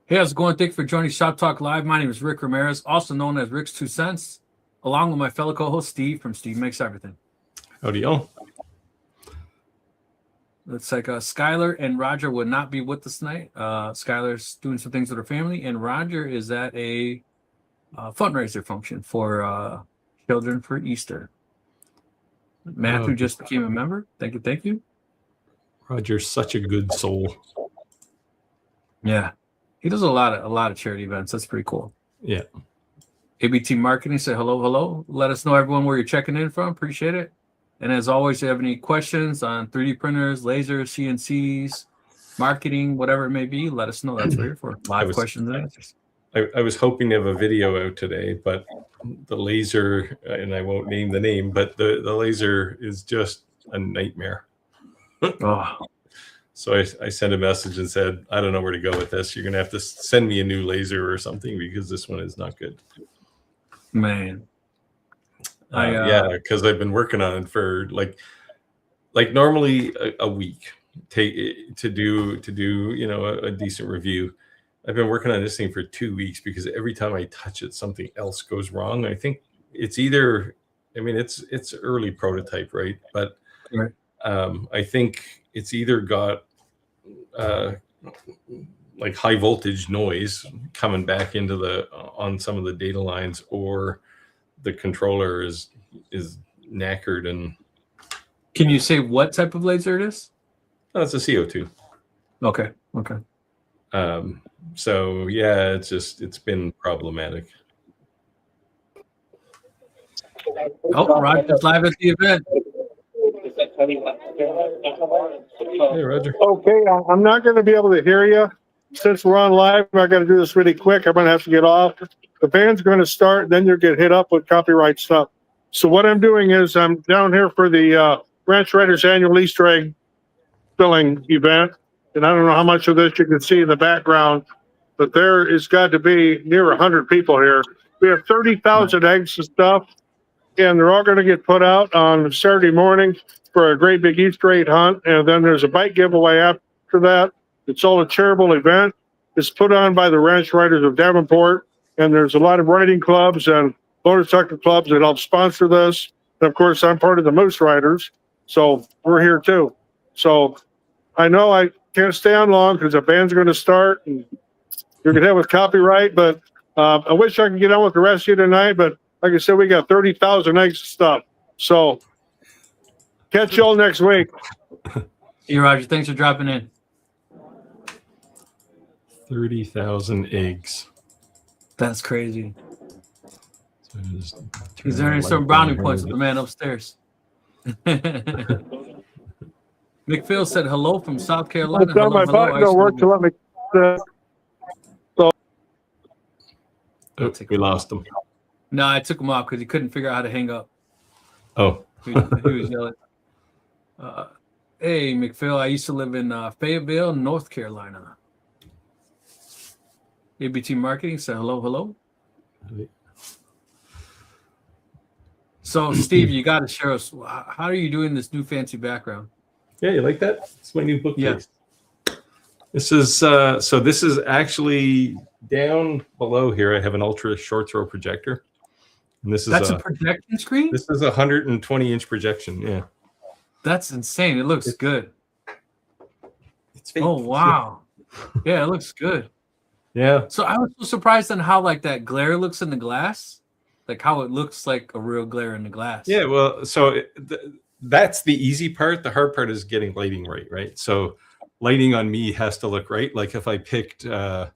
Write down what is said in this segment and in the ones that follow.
Hey, how's it going? Thank you for joining Shop Talk Live. My name is Rick Ramirez, also known as Rick's 2 Cents, along with my fellow co-host Steve from Steve Makes Everything. Howdy, y'all. Looks like Skyler and Roger would not be with us tonight. Skyler's doing some things with her family, and Roger is at a fundraiser function for children for Easter. Matthew just became a member. Thank you, thank you. Roger's such a good soul. Yeah, he does a lot of charity events. That's pretty cool. Yeah. ABT Marketing said hello. Let us know, everyone, where you're checking in from. Appreciate it. And as always, if you have any questions on 3D printers, lasers, CNCs, marketing, whatever it may be, let us know. That's what we're here for. Live questions and answers. I was hoping to have a video out today, but the laser, and I won't name the name, but the laser is just a nightmare. Oh. So I sent a message and said, I don't know where to go with this. You're going to have to send me a new laser or something because this one is not good. Man. Yeah, because I've been working on it for like normally a week to do a decent review. I've been working on this thing for 2 weeks because every time I touch it, something else goes wrong. I think it's either, it's early prototype, right? But right. I think it's either got like high voltage noise coming back into on some of the data lines, or the controller is knackered. And can you say what type of laser it is? Oh, it's a CO2. Okay. So yeah, it's been problematic. Oh, Roger's live at the event. Hey, Roger. Okay, I'm not going to be able to hear you. Since we're on live, I got to do this really quick. I'm going to have to get off. The band's going to start, then you'll get hit up with copyright stuff. So what I'm doing is I'm down here for the Ranch Riders Annual Easter egg filling event. And I don't know how much of this you can see in the background, but there is got to be near 100 people here. We have 30,000 eggs and stuff, and they're all going to get put out on Saturday morning for a great big Easter egg hunt. And then there's a bike giveaway after that. It's all a charitable event. It's put on by the Ranch Riders of Davenport, and there's a lot of riding clubs and motorcycle clubs that help sponsor this. And of course, I'm part of the Moose Riders, so we're here too. So I know I can't stay on long because the band's going to start, and you're going to have with copyright, but I wish I could get on with the rest of you tonight, but like I said, we got 30,000 eggs and stuff. So catch y'all next week. Hey, Roger, thanks for dropping in. 30,000 eggs. That's crazy. So he's earning some brownie points with the man upstairs. McPhail said hello from South Carolina. Hello, my button don't work to let me. We lost him. No, I took him off because he couldn't figure out how to hang up. Oh. He was yelling. Hey, McPhail, I used to live in Fayetteville, North Carolina. ABT Marketing said hello. So, Steve, you got to share us. How are you doing this new fancy background? Yeah, you like that? It's my new bookcase. Yeah. This is actually down below here. I have an ultra short throw projector. And that's a projection screen? This is a 120-inch projection. Yeah. That's insane. It looks good. It's fake. Oh, wow. Yeah, it looks good. Yeah. So I was so surprised on how like that glare looks in the glass, like how it looks like a real glare in the glass. Yeah. Well, so that's the easy part. The hard part is getting lighting right? So lighting on me has to look right. Like if I picked, let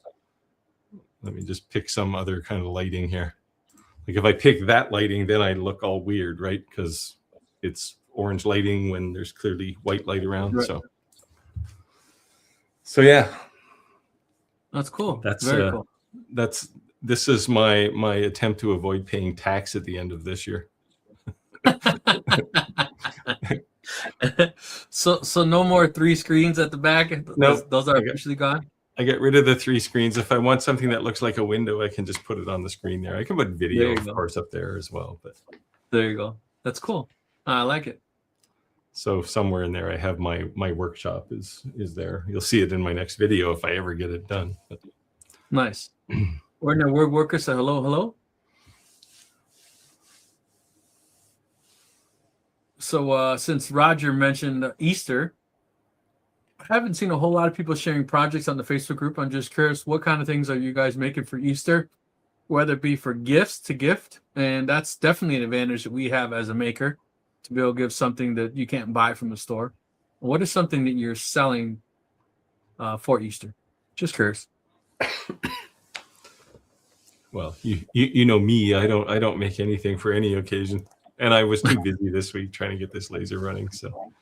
me just pick some other kind of lighting here. Like if I pick that lighting, then I look all weird, right? Because it's orange lighting when there's clearly white light around. Right. So yeah. That's cool. That's very cool. This is my attempt to avoid paying tax at the end of this year. So no more 3 screens at the back. No, those are officially gone. I get rid of the 3 screens. If I want something that looks like a window, I can just put it on the screen there. I can put video, of course, up there as well. But there you go. That's cool. I like it. So somewhere in there, I have my workshop is there. You'll see it in my next video if I ever get it done. But Nice. Ordinary word worker said hello, hello. So since Roger mentioned Easter, I haven't seen a whole lot of people sharing projects on the Facebook group. I'm just curious, what kind of things are you guys making for Easter? Whether it be for gifts to gift, and that's definitely an advantage that we have as a maker, to be able to give something that you can't buy from the store. What is something that you're selling for Easter? Just curious. Well, you know me, I don't make anything for any occasion, and I was too busy this week trying to get this laser running. So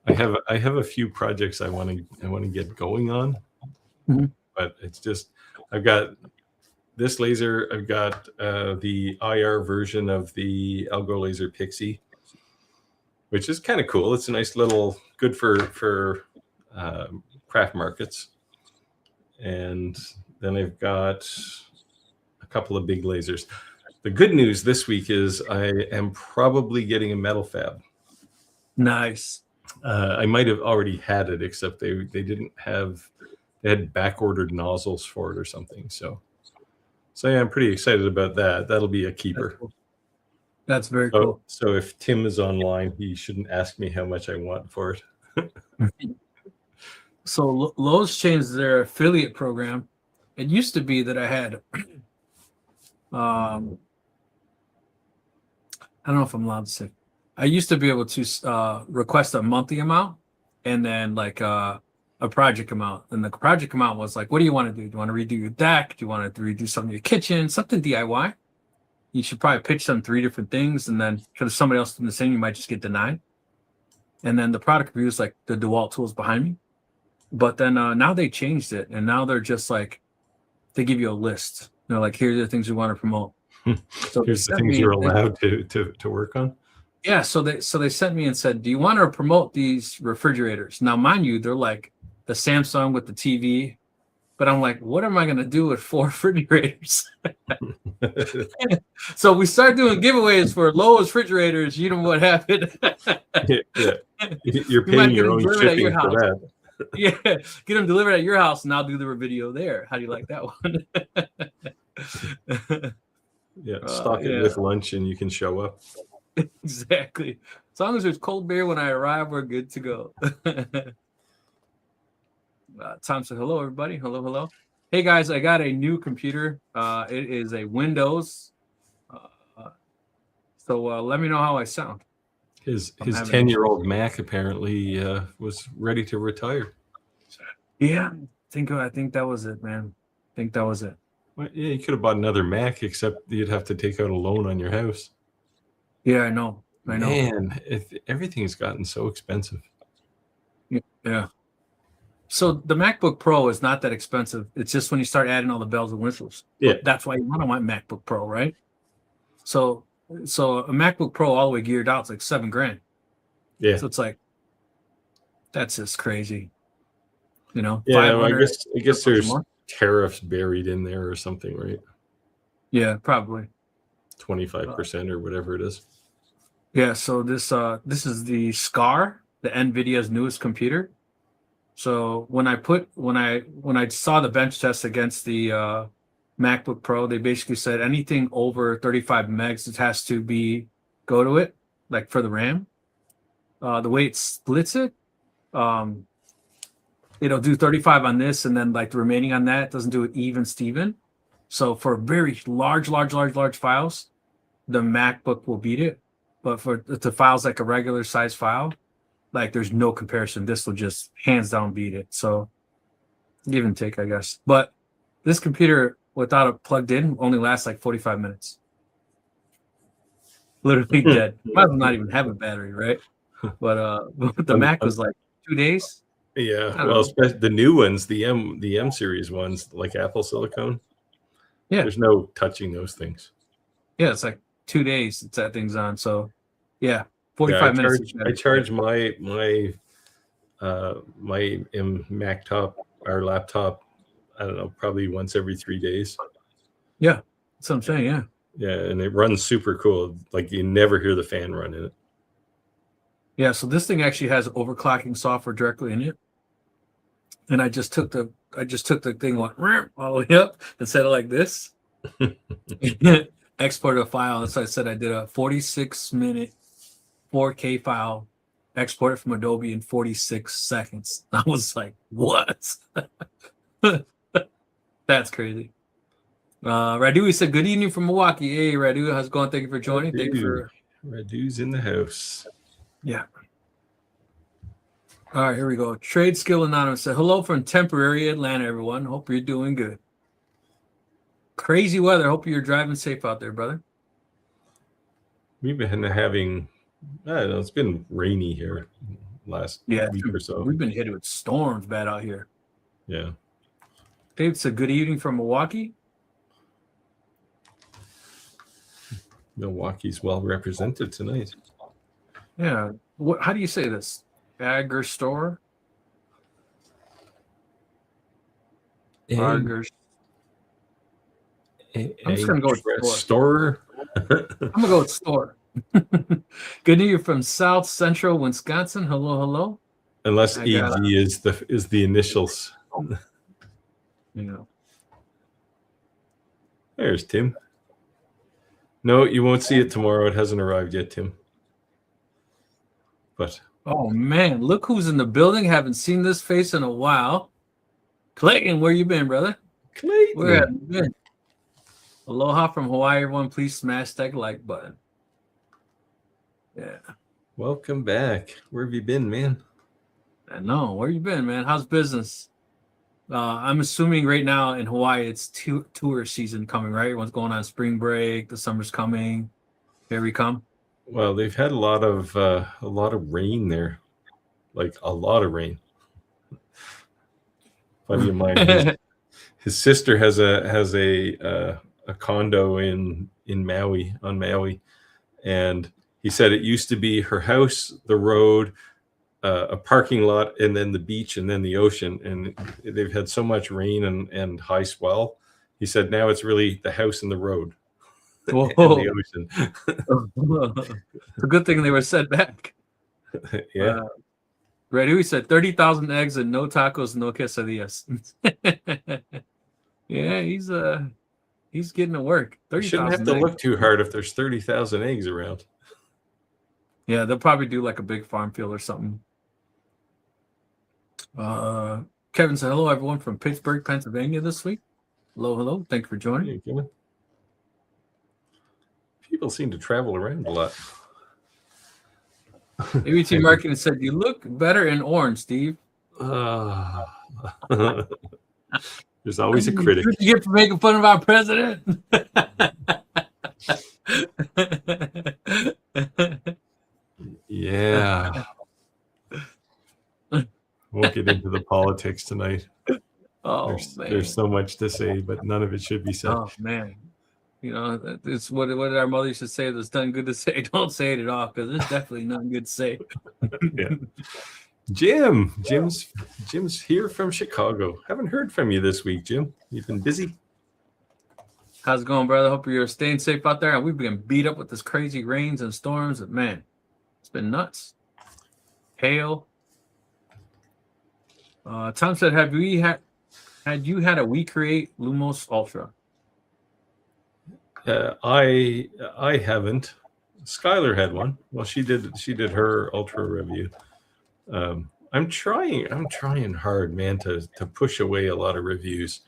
I have a few projects I want to get going on, but it's just I've got this laser. I've got the IR version of the Algo Laser Pixie, which is kind of cool. It's a nice little good for craft markets, and then I've got a couple of big lasers. The good news this week is I am probably getting a metal fab. Nice. I might have already had it, except they didn't have, they had back ordered nozzles for it or something. So yeah, I'm pretty excited about that. That'll be a keeper. That's very cool. So if Tim is online, he shouldn't ask me how much I want for it. So Lowe's changed their affiliate program. It used to be that I had, I don't know if I'm allowed to say, I used to be able to request a monthly amount and then like a project amount. And the project amount was like, what do you want to do? Do you want to redo your deck? Do you want to redo something in your kitchen? Something DIY. You should probably pitch them 3 different things, and then because somebody else doing the same, you might just get denied. And then the product review is like the DeWalt tools behind me. But then now they changed it, and now they're just like, they give you a list. They're like, here's the things we want to promote. So here's the things you're allowed to work on. Yeah, so they sent me and said, do you want to promote these refrigerators? Now, mind you, they're like the Samsung with the TV, but I'm like, what am I going to do with 4 refrigerators? So we started doing giveaways for Lowe's refrigerators. You know what happened? Yeah. You're paying your own shipping for that. Yeah, get them delivered at your house, and I'll do the video there. How do you like that one? Yeah, stock it with lunch, and you can show up. Exactly. As long as there's cold beer when I arrive, we're good to go. Tom said, hello, everybody. Hello, hello. Hey, guys, I got a new computer. It is a Windows. So let me know how I sound. His 10-year-old Mac apparently was ready to retire. Yeah, I think that was it, man. I think that was it. Well, yeah, you could have bought another Mac, except you'd have to take out a loan on your house. Yeah, I know. Man, everything has gotten so expensive. Yeah. So the MacBook Pro is not that expensive. It's just when you start adding all the bells and whistles. Yeah. That's why you want MacBook Pro, right? So a MacBook Pro all the way geared out is like $7,000. Yeah. So it's like, that's just crazy. You know? Yeah, well, I guess there's tariffs buried in there or something, right? Yeah, probably 25% or whatever it is. Yeah. So this is the SCAR, the NVIDIA's newest computer. So when I saw the bench test against the MacBook Pro, they basically said anything over 35 megs, it has to go to it, like for the RAM. The way it splits it, it'll do 35 on this, and then like the remaining on that, it doesn't do it even Steven. So for very large files, the MacBook will beat it. But for the files like a regular size file, like there's no comparison. This will just hands down beat it. So give and take, I guess. But this computer without it plugged in only lasts like 45 minutes. Literally dead. Might as well not even have a battery, right? But the Mac was like 2 days. Yeah, well, especially the new ones, the M series ones, like Apple Silicone. Yeah, there's no touching those things. Yeah, it's like 2 days. That thing's on. So yeah, 45 minutes. I charge my Mac top or laptop, I don't know, probably once every 3 days. Yeah, that's what I'm saying. Yeah. Yeah, and it runs super cool. Like you never hear the fan run in it. Yeah, so this thing actually has overclocking software directly in it. And I just took the I just took the thing, went all the way up and set it like this. Exported a file. And so I said I did a 46-minute 4K file, exported from Adobe in 46 seconds. I was like, what? That's crazy. Radu said, good evening from Milwaukee. Hey, Radu, how's it going? Thank you for joining. Thank you for... Radu's in the house. Yeah. All right, here we go. Trade Skill Anonymous said, hello from temporary Atlanta, everyone. Hope you're doing good. Crazy weather. Hope you're driving safe out there, brother. We've been having, I don't know, it's been rainy here last week or so. We've been hit with storms bad out here. Yeah. Dave said, good evening from Milwaukee. Milwaukee's well represented tonight. Yeah. How do you say this? Agger store? Agger. I'm just going to go with store. I'm going to go with store. Good evening from South Central Wisconsin. Hello, hello. Unless EG is the initials. Yeah. There's Tim. No, you won't see it tomorrow. It hasn't arrived yet, Tim. But oh man, look who's in the building. Haven't seen this face in a while. Clayton, where you been, brother? Clayton, where have you been? Aloha from Hawaii, everyone. Please smash that like button. Yeah. Welcome back. Where have you been, man? I know. Where you been, man? How's business? I'm assuming right now in Hawaii it's tour season coming, right? Everyone's going on spring break. The summer's coming. Here we come. Well, they've had a lot of rain there, like a lot of rain. Buddy of mine, his sister has a condo in Maui, on Maui, and he said it used to be her house, the road, a parking lot, and then the beach, and then the ocean. And they've had so much rain and high swell. He said now it's really the house and the road. Whoa. And the ocean. It's a good thing they were set back. Yeah. Reddy said 30,000 eggs and no tacos, no quesadillas. Yeah, he's getting to work. 30,000. Shouldn't have to look too hard if there's 30,000 eggs around. Yeah, they'll probably do like a big farm field or something. Kevin said, hello, everyone from Pittsburgh, Pennsylvania this week. Hello, hello. Thank you for joining. People seem to travel around a lot. ABT Marketing said, you look better in orange, Steve. There's always a critic. What you get for making fun of our president? Yeah. Won't get into the politics tonight. Oh, there's so much to say, but none of it should be said. Oh, man. You know, it's what our mother used to say. There's nothing good to say. Don't say it at all, because there's definitely nothing good to say. Yeah. Jim's here from Chicago. Haven't heard from you this week, Jim. You've been busy. How's it going, brother? Hope you're staying safe out there. We've been beat up with this crazy rains and storms. And man, it's been nuts. Hail. Tom said, had you had a WeCreate Lumos Ultra? I haven't. Skyler had one. Well, she did her Ultra review. I'm trying hard, man, to push away a lot of reviews.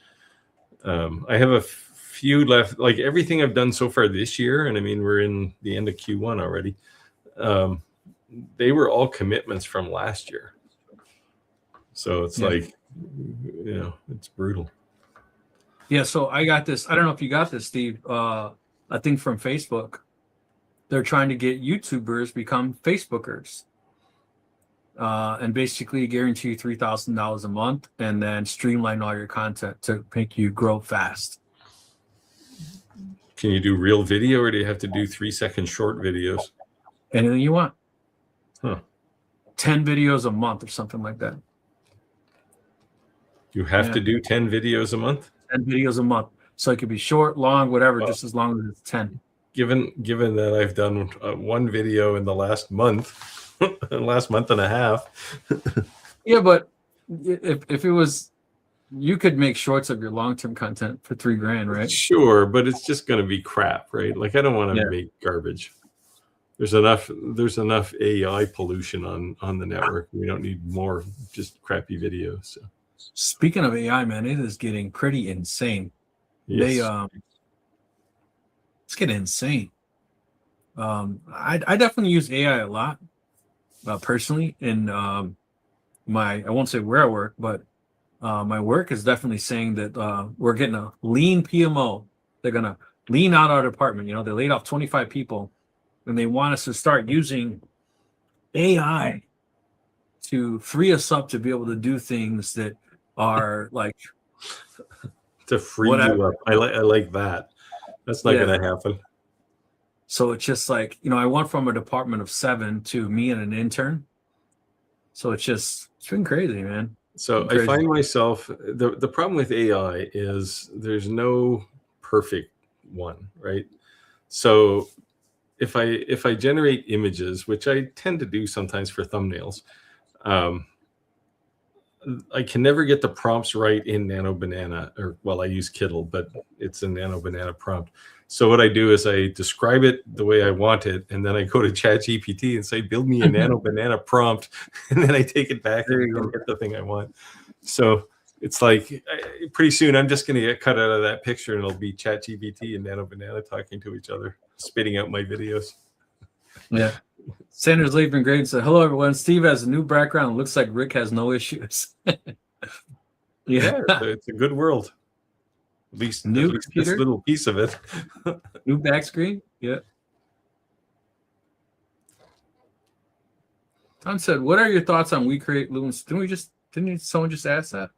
I have a few left, like everything I've done so far this year, and I mean we're in the end of Q1 already. They were all commitments from last year. So it's like, you know, it's brutal. Yeah, so I got this. I don't know if you got this, Steve. I think from Facebook. They're trying to get YouTubers become Facebookers. And basically guarantee you $3,000 a month and then streamline all your content to make you grow fast. Can you do real video, or do you have to do 3-second short videos? Anything you want. Huh. 10 videos a month or something like that. You have to do 10 videos a month? 10 videos a month. So it could be short, long, whatever, just as long as it's 10. Given that I've done one video in the last month, and a half. Yeah, but if it was you could make shorts of your long-term content for $3,000, right? Sure, but it's just going to be crap, right? Like I don't want to Yeah. make garbage. There's enough AI pollution on the network. We don't need more just crappy videos. So. Speaking of AI, man, it is getting pretty insane. Yes. It's getting insane. I definitely use AI a lot, personally, in I won't say where I work, but my work is definitely saying that we're getting a lean PMO. They're gonna lean out our department. You know, they laid off 25 people, and they want us to start using AI to free us up to be able to do things that are like To free whatever. you up. I like that. That's not Yeah. going to happen. So it's just like, you know, I went from a department of 7 to me and an intern. So it's been crazy, man. So Crazy. I find myself, the problem with AI is there's no perfect one, right? So if I generate images, which I tend to do sometimes for thumbnails, I can never get the prompts right in Nano Banana, or well, I use Kittle, but it's a Nano Banana prompt. So what I do is I describe it the way I want it, and then I go to ChatGPT and say, build me a Nano Banana prompt, and then I take it back and get the thing I want. So it's like pretty soon I'm just going to get cut out of that picture, and it'll be ChatGPT and Nano Banana talking to each other, spitting out my videos. Yeah. Sanders Leaving Grade said, hello, everyone. Steve has a new background. Looks like Rick has no issues. Yeah, it's a good world. At least this little piece of it. New back screen? Yeah. Tom said, what are your thoughts on We Create Looms? Didn't someone just ask that?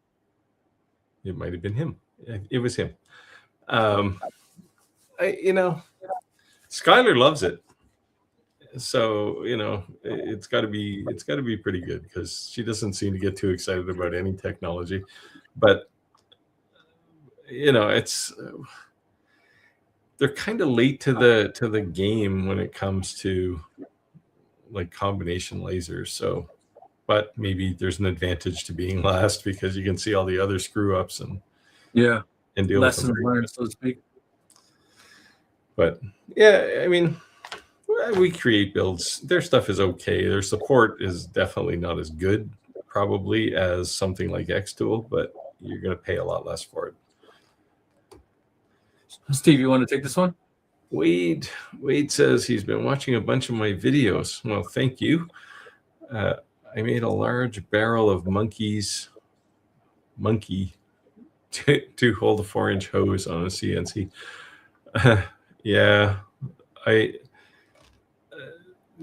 It might have been him. It was him. Skyler loves it. So, it's got to be pretty good because she doesn't seem to get too excited about any technology. But they're kind of late to the game when it comes to like combination lasers. So, but maybe there's an advantage to being last because you can see all the other screw ups and deal lessons with them. learned, so to speak. But yeah, I mean, We Create builds. Their stuff is okay. Their support is definitely not as good, probably, as something like Xtool, but you're going to pay a lot less for it. Steve, you want to take this one? Wade says he's been watching a bunch of my videos. Well, thank you. I made a large barrel of monkey to hold a 4-inch hose on a CNC. Yeah, I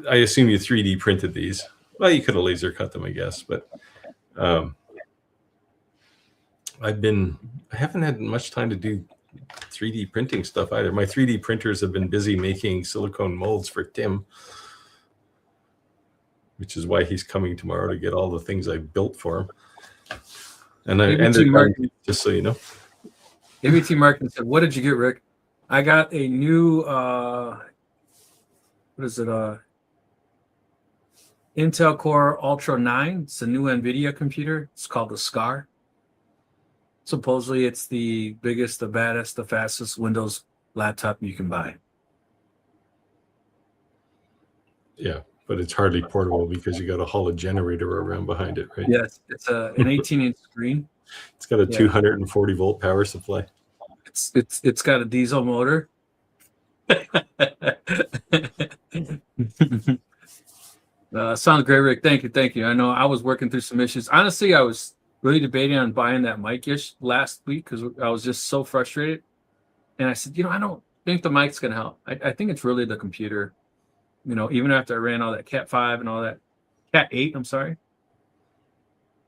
assume you 3D printed these. Well, you could have laser cut them, I guess, but I haven't had much time to do 3D printing stuff either. My 3D printers have been busy making silicone molds for Tim, which is why he's coming tomorrow to get all the things I built for him. Just so you know. ABT Martin said, what did you get, Rick? I got a new what is it? Intel Core Ultra 9. It's a new NVIDIA computer. It's called the SCAR. Supposedly, it's the biggest, the baddest, the fastest Windows laptop you can buy. Yeah, but it's hardly portable because you got to haul a generator around behind it, right? Yes, it's an 18-inch screen. It's got a 240 volt power supply. It's got a diesel motor. Sounds great, Rick. Thank you. I know I was working through some issues. Honestly, I was really debating on buying that mic-ish last week because I was just so frustrated. And I said, I don't think the mic's going to help. I think it's really the computer. Even after I ran all that Cat 5 and all that, Cat 8, I'm sorry.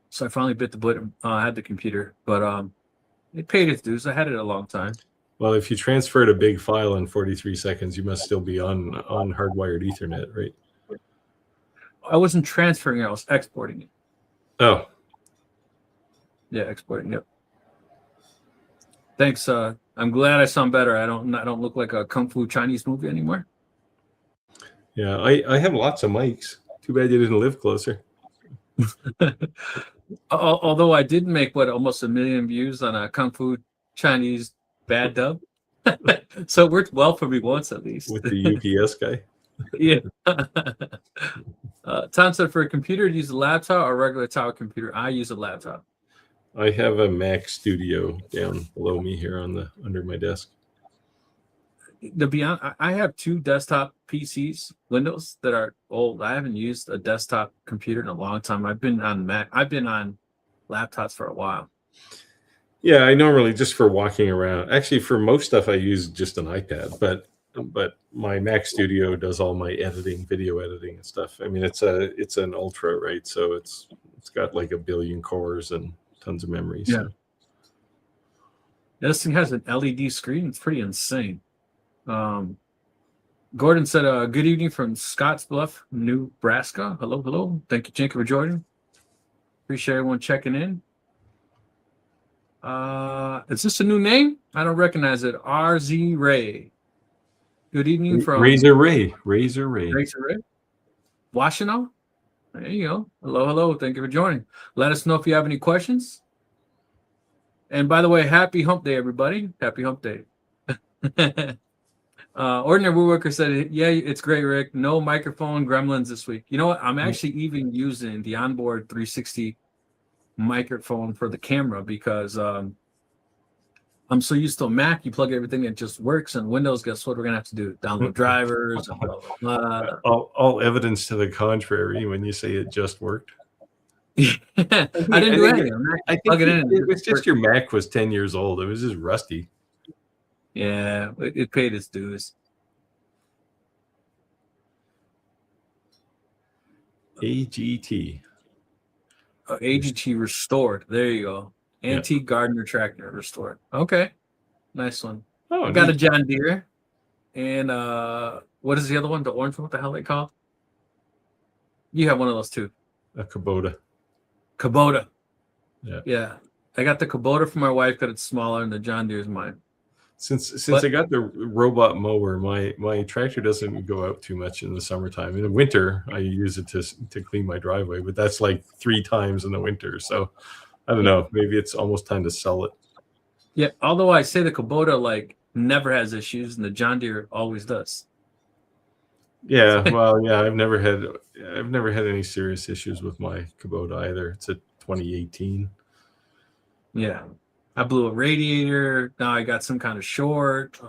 So I finally bit the bullet. I had the computer, but it paid its dues. I had it a long time. Well, if you transferred a big file in 43 seconds, you must still be on hardwired Ethernet, right? I wasn't transferring it. I was exporting it. Oh. Yeah, exporting. Yep. Thanks. I'm glad I sound better. I don't look like a kung fu Chinese movie anymore. Yeah, I have lots of mics. Too bad you didn't live closer. Although I did make almost 1 million views on a Kung Fu Chinese bad dub, so it worked well for me once at least. With the UPS guy. Yeah. Tom said, for a computer, to use a laptop or a regular tower computer? I use a laptop. I have a Mac Studio down below me here under my desk. To be honest, I have 2 desktop PCs, Windows, that are old. I haven't used a desktop computer in a long time. I've been on Mac. I've been on laptops for a while. Yeah, I normally just for walking around. Actually, for most stuff, I use just an iPad. But my Mac Studio does all my editing, video editing and stuff. I mean, it's an Ultra, right? So it's got like 1 billion cores and tons of memory. Yeah. So. This thing has an LED screen. It's pretty insane. Gordon said, good evening from Scottsbluff, Nebraska. Hello, hello. Thank you, Jacob, for joining. Appreciate everyone checking in. Is this a new name? I don't recognize it. RZ Ray. Good evening from Razor Ray. Washington. There you go. Hello, hello. Thank you for joining. Let us know if you have any questions. And by the way, happy hump day, everybody. Happy hump day. Ordinary Woodworker said, yeah, it's great, Rick. No microphone gremlins this week. You know what? I'm actually even using the onboard 360 microphone for the camera because I'm so used to a Mac. You plug everything, it just works. And Windows, guess what we're going to have to do? Download drivers. And blah, blah, blah. All evidence to the contrary when you say it just worked. I didn't do anything. I think it was just your Mac was 10 years old. It was just rusty. Yeah, it paid its dues. AGT. AGT restored. There you go. Antique Gardener tractor restored. Okay, nice one. Oh, I got a John Deere, and what is the other one? The orange one. What the hell they call? You have one of those too. A Kubota. Kubota. Yeah. I got the Kubota for my wife because it's smaller, and the John Deere is mine. Since I got the robot mower, my tractor doesn't go out too much in the summertime. In the winter, I use it to clean my driveway, but that's like 3 times in the winter. So I don't know. Maybe it's almost time to sell it. Yeah, although I say the Kubota like never has issues, and the John Deere always does. Yeah, well, yeah, I've never had any serious issues with my Kubota either. It's a 2018. Yeah. I blew a radiator. Now I got some kind of short.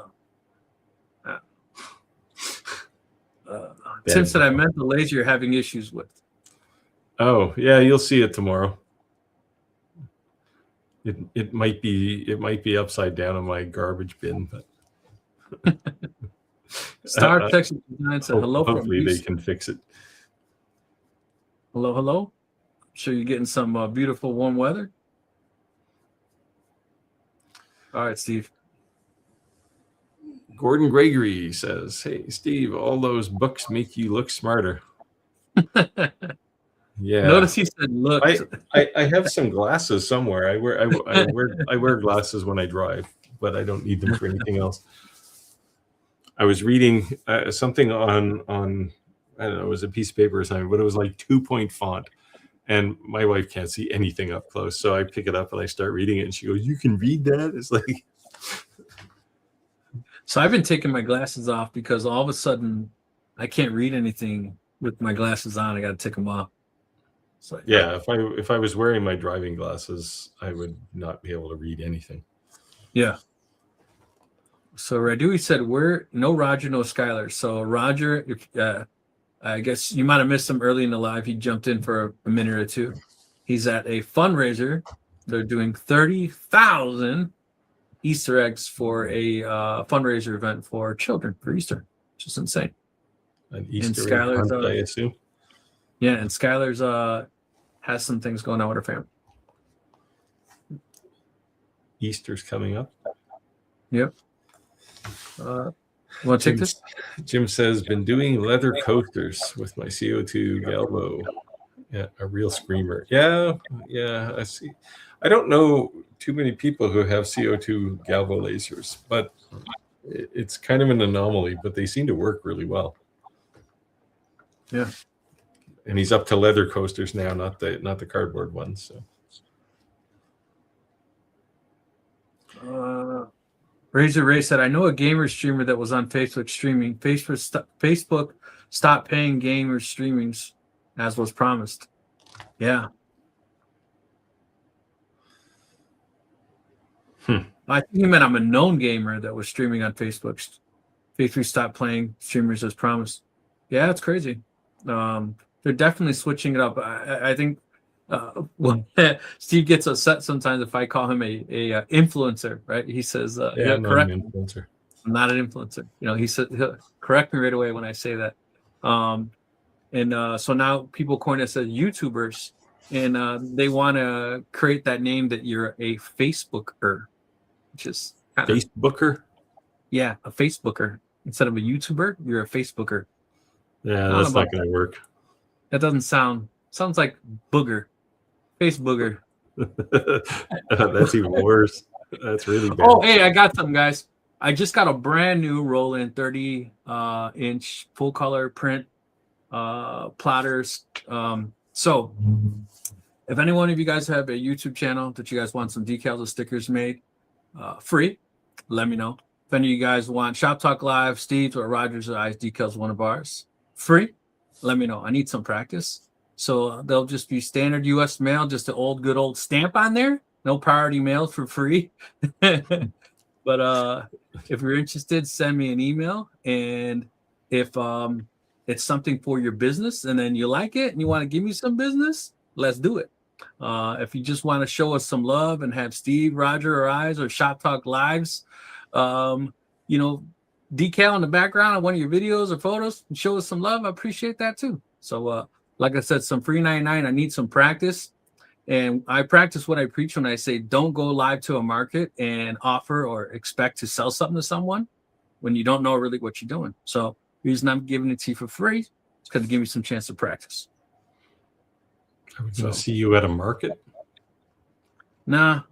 Tim said I meant the laser you're having issues with. Oh, yeah, you'll see it tomorrow. It might be upside down in my garbage bin, but Star Texas Design said hello. Hopefully they can fix it. Hello, hello. I'm sure you're getting some beautiful warm weather. All right, Steve. Gordon Gregory says, "Hey, Steve, all those books make you look smarter." Yeah. Notice he said look. I have some glasses somewhere. I wear glasses when I drive, but I don't need them for anything else. I was reading something on I don't know, it was a piece of paper or something, but it was like 2-point font. And my wife can't see anything up close. So I pick it up and I start reading it. And she goes, "You can read that?" It's like. So I've been taking my glasses off because all of a sudden I can't read anything with my glasses on. I got to take them off. So, yeah. If I was wearing my driving glasses, I would not be able to read anything. Yeah. So Radui said, "We're no Roger, no Skyler." So Roger, if I guess you might have missed him early in the live. He jumped in for a minute or two. He's at a fundraiser. They're doing 30,000 Easter eggs for a fundraiser event for children for Easter, which is insane. An Easter egg hunt, I assume. Yeah, and Skyler's has some things going on with her family. Easter's coming up. Yep. Want to take this? Jim says, "Been doing leather coasters with my CO2 Galvo." Yeah, a real screamer. Yeah, I see. I don't know too many people who have CO2 Galvo lasers, but it's kind of an anomaly, but they seem to work really well. Yeah. And he's up to leather coasters now, not the cardboard ones. So Razor Ray said, I know a gamer streamer that was on Facebook streaming. Facebook stopped paying gamer streamings as was promised. Yeah. I think he meant I'm a known gamer that was streaming on Facebook. Facebook stopped playing streamers as promised. Yeah, it's crazy. They're definitely switching it up. I think well, Steve gets upset sometimes if I call him a influencer, right? He says, Yeah, I'm not correct an influencer. I'm not an influencer. You know, he said, he'll correct me right away when I say that. So now people coin us as YouTubers, and they want to create that name that you're a Facebooker, which is kind of, Facebooker? yeah, a Facebooker. Instead of a YouTuber, you're a Facebooker. Yeah, Not that's about not going to work. That doesn't sounds like booger. Face booger. That's even worse. That's really bad. Oh, hey, I got some, guys. I just got a brand new roll-in 30-inch full color print plotters. So if any one of you guys have a YouTube channel that you guys want some decals or stickers made free, let me know. If any of you guys want Shop Talk Live, Steve's or Rogers or I's decals, one of ours, free, let me know. I need some practice. So they'll just be standard US mail, just an old good old stamp on there. No priority mail for free. But if you're interested, send me an email. And if it's something for your business and then you like it and you want to give me some business, let's do it. If you just want to show us some love and have Steve, Roger, or Eyes or Shop Talk Lives, decal in the background of one of your videos or photos and show us some love, I appreciate that too. So like I said, some free 99. I need some practice. And I practice what I preach when I say don't go live to a market and offer or expect to sell something to someone when you don't know really what you're doing. So the reason I'm giving it to you for free is because it gives me some chance to practice. Are we going to see you at a market? Nah.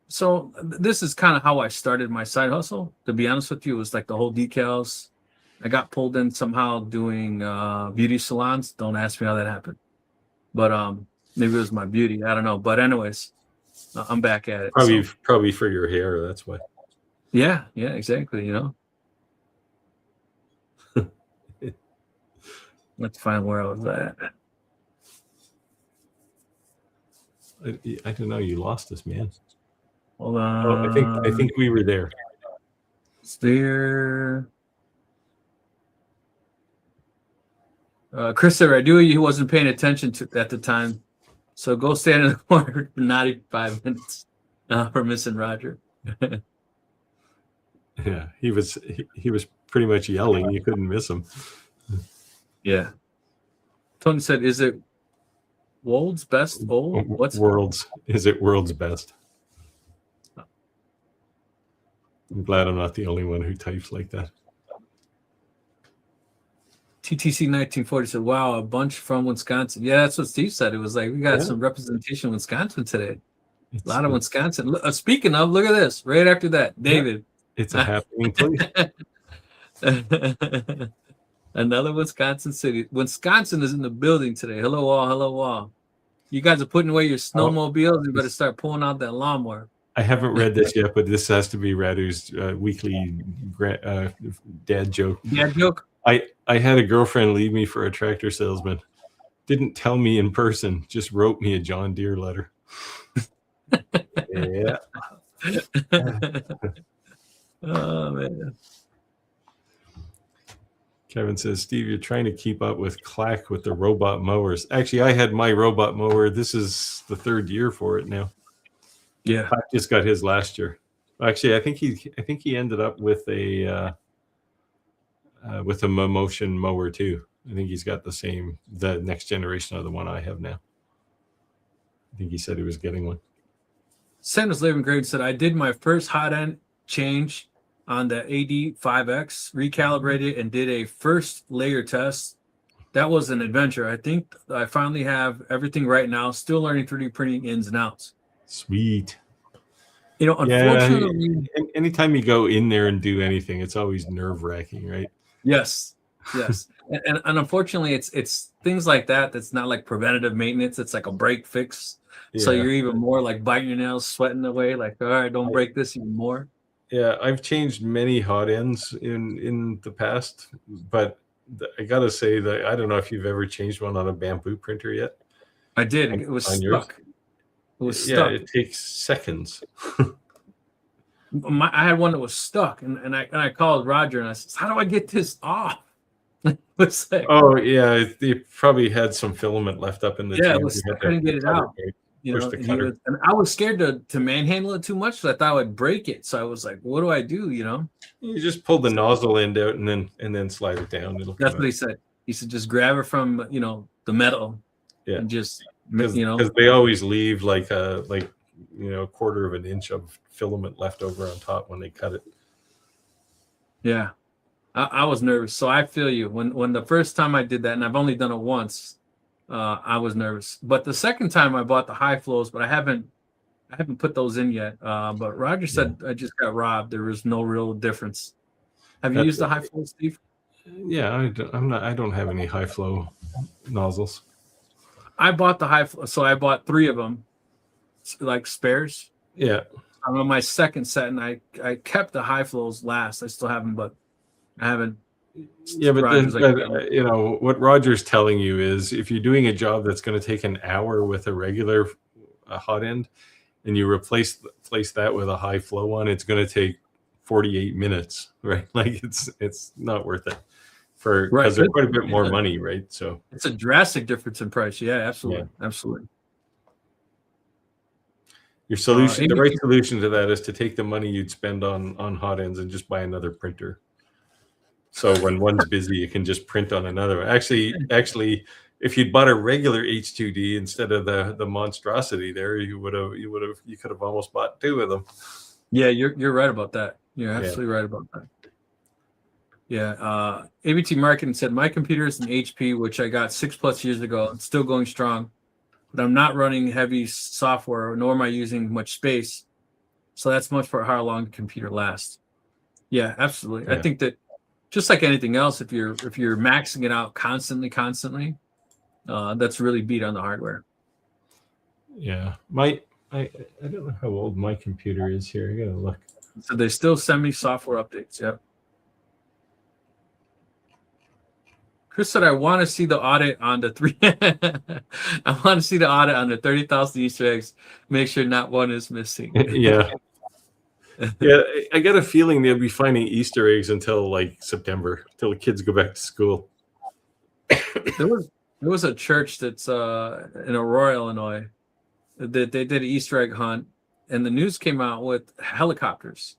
So this is kind of how I started my side hustle. To be honest with you, it was like the whole decals. I got pulled in somehow doing beauty salons. Don't ask me how that happened. But maybe it was my beauty. I don't know. But anyways, I'm back at it. Probably for your hair. That's why. Yeah, exactly. Let's find where I was at. I don't know. You lost us, man. Hold on. Oh, I think we were there. It's there. Chris said, I knew he wasn't paying attention to at the time. So go stand in the corner for 95 minutes for missing Roger. Yeah, he was pretty much yelling. You couldn't miss him. Yeah. Tony said, is it World's Best? What's World's? Is it World's Best? I'm glad I'm not the only one who types like that. TTC 1940 said, wow, a bunch from Wisconsin. Yeah, that's what Steve said. It was like, we got some representation in Wisconsin today. A lot of Wisconsin. Speaking of, look at this. Right after that, David. It's a happening place. Another Wisconsin city. Wisconsin is in the building today. Hello, all. You guys are putting away your snowmobiles. You better start pulling out that lawnmower. I haven't read this yet, but this has to be Radu's weekly dad joke. Dad joke? I had a girlfriend leave me for a tractor salesman. Didn't tell me in person, just wrote me a John Deere letter. Yeah. Oh, man. Kevin says, Steve, you're trying to keep up with Clack with the robot mowers. Actually, I had my robot mower. This is the third year for it now. Yeah. Clack just got his last year. Actually, I think he ended up with a motion mower too. I think he's got the next generation of the one I have now. I think he said he was getting one. Santa's Living Grade said, I did my first hot end change on the AD5X, recalibrated and did a first layer test. That was an adventure. I think I finally have everything right now. Still learning 3D printing ins and outs. Sweet. Unfortunately, anytime you go in there and do anything, it's always nerve-wracking, right? Yes. and unfortunately, it's things like that. That's not like preventative maintenance. It's like a break fix. So Yeah. you're even more like biting your nails, sweating away, like, all right, don't I- break this even more. Yeah, I've changed many hot ends in the past, but I gotta say that I don't know if you've ever changed one on a bamboo printer yet. I did. It was On yours? stuck. It was Yeah, stuck. it takes seconds. I had one that was stuck, and I called Roger and I said, "How do I get this off?" It was like, Oh yeah, they probably had some filament left up in the yeah, it tube. was. You I had couldn't to get it cut out. right? You Push know, the and, cutter. and I was scared to manhandle it too much. So I thought I would break it. So I was like, "What do I do?" You know. You just pull the nozzle end out and then slide it down. It'll That's come what he out. said. He said, "Just grab it from the metal, Yeah, and just because they always leave like a quarter of an inch of filament left over on top when they cut it. yeah." I was nervous, so I feel you. When the first time I did that, and I've only done it once, I was nervous. But the second time I bought the high flows, but I haven't put those in yet. But Roger said I just got robbed. There was no real difference. Have you That's used the high flow, Steve? Yeah, I don't have any high flow nozzles. I bought the high flow, so I bought 3 of them, like spares. Yeah, I'm on my second set, and I kept the high flows last. I still haven't, but I haven't. yeah, but Roger's like, what Roger's telling you is if you're doing a job that's going to take an hour with a regular hot end, and you place that with a high flow one, it's going to take 48 minutes, right? Like it's not worth it because they're quite a bit more money, right? So it's a drastic difference in price. Yeah, absolutely, absolutely. Your solution, the right solution to that is to take the money you'd spend on hot ends and just buy another printer. So when one's busy, you can just print on another one. Actually, if you'd bought a regular H2D instead of the monstrosity there, you could have almost bought 2 of them. Yeah, you're right about that. You're absolutely right about that. Yeah, ABT Marketing said my computer is an HP, which I got 6+ years ago. It's still going strong, but I'm not running heavy software, nor am I using much space. So that's much for how long the computer lasts. Yeah, absolutely. Yeah. I think that just like anything else, if you're maxing it out constantly, that's really beat on the hardware. Yeah, I don't know how old my computer is here. I gotta look. So they still send me software updates. Yep. Chris said, I want to see the audit on the 30,000 Easter eggs. Make sure not one is missing. Yeah. Yeah, I got a feeling they'll be finding Easter eggs until like September, till the kids go back to school. There was a church that's in Aurora, Illinois, that they did an Easter egg hunt, and the news came out with helicopters,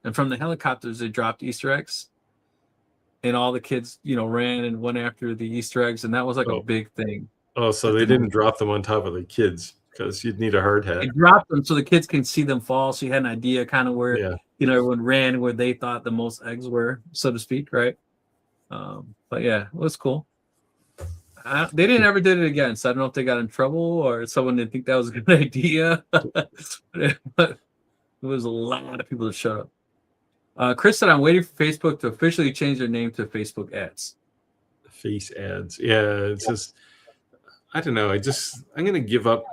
and from the helicopters they dropped Easter eggs, and all the kids ran and went after the Easter eggs, and that was like a big thing. Oh, so they didn't drop them on top of the kids because you'd need a hard hat. They dropped them so the kids can see them fall, so you had an idea kind of where everyone ran where they thought the most eggs were, so to speak, right? But yeah, it was cool. They didn't ever did it again, so I don't know if they got in trouble or someone didn't think that was a good idea. But it was a lot of people that showed up. Chris said, I'm waiting for Facebook to officially change their name to Facebook Ads. Face ads. Yeah, it's just, I don't know. I'm going to give up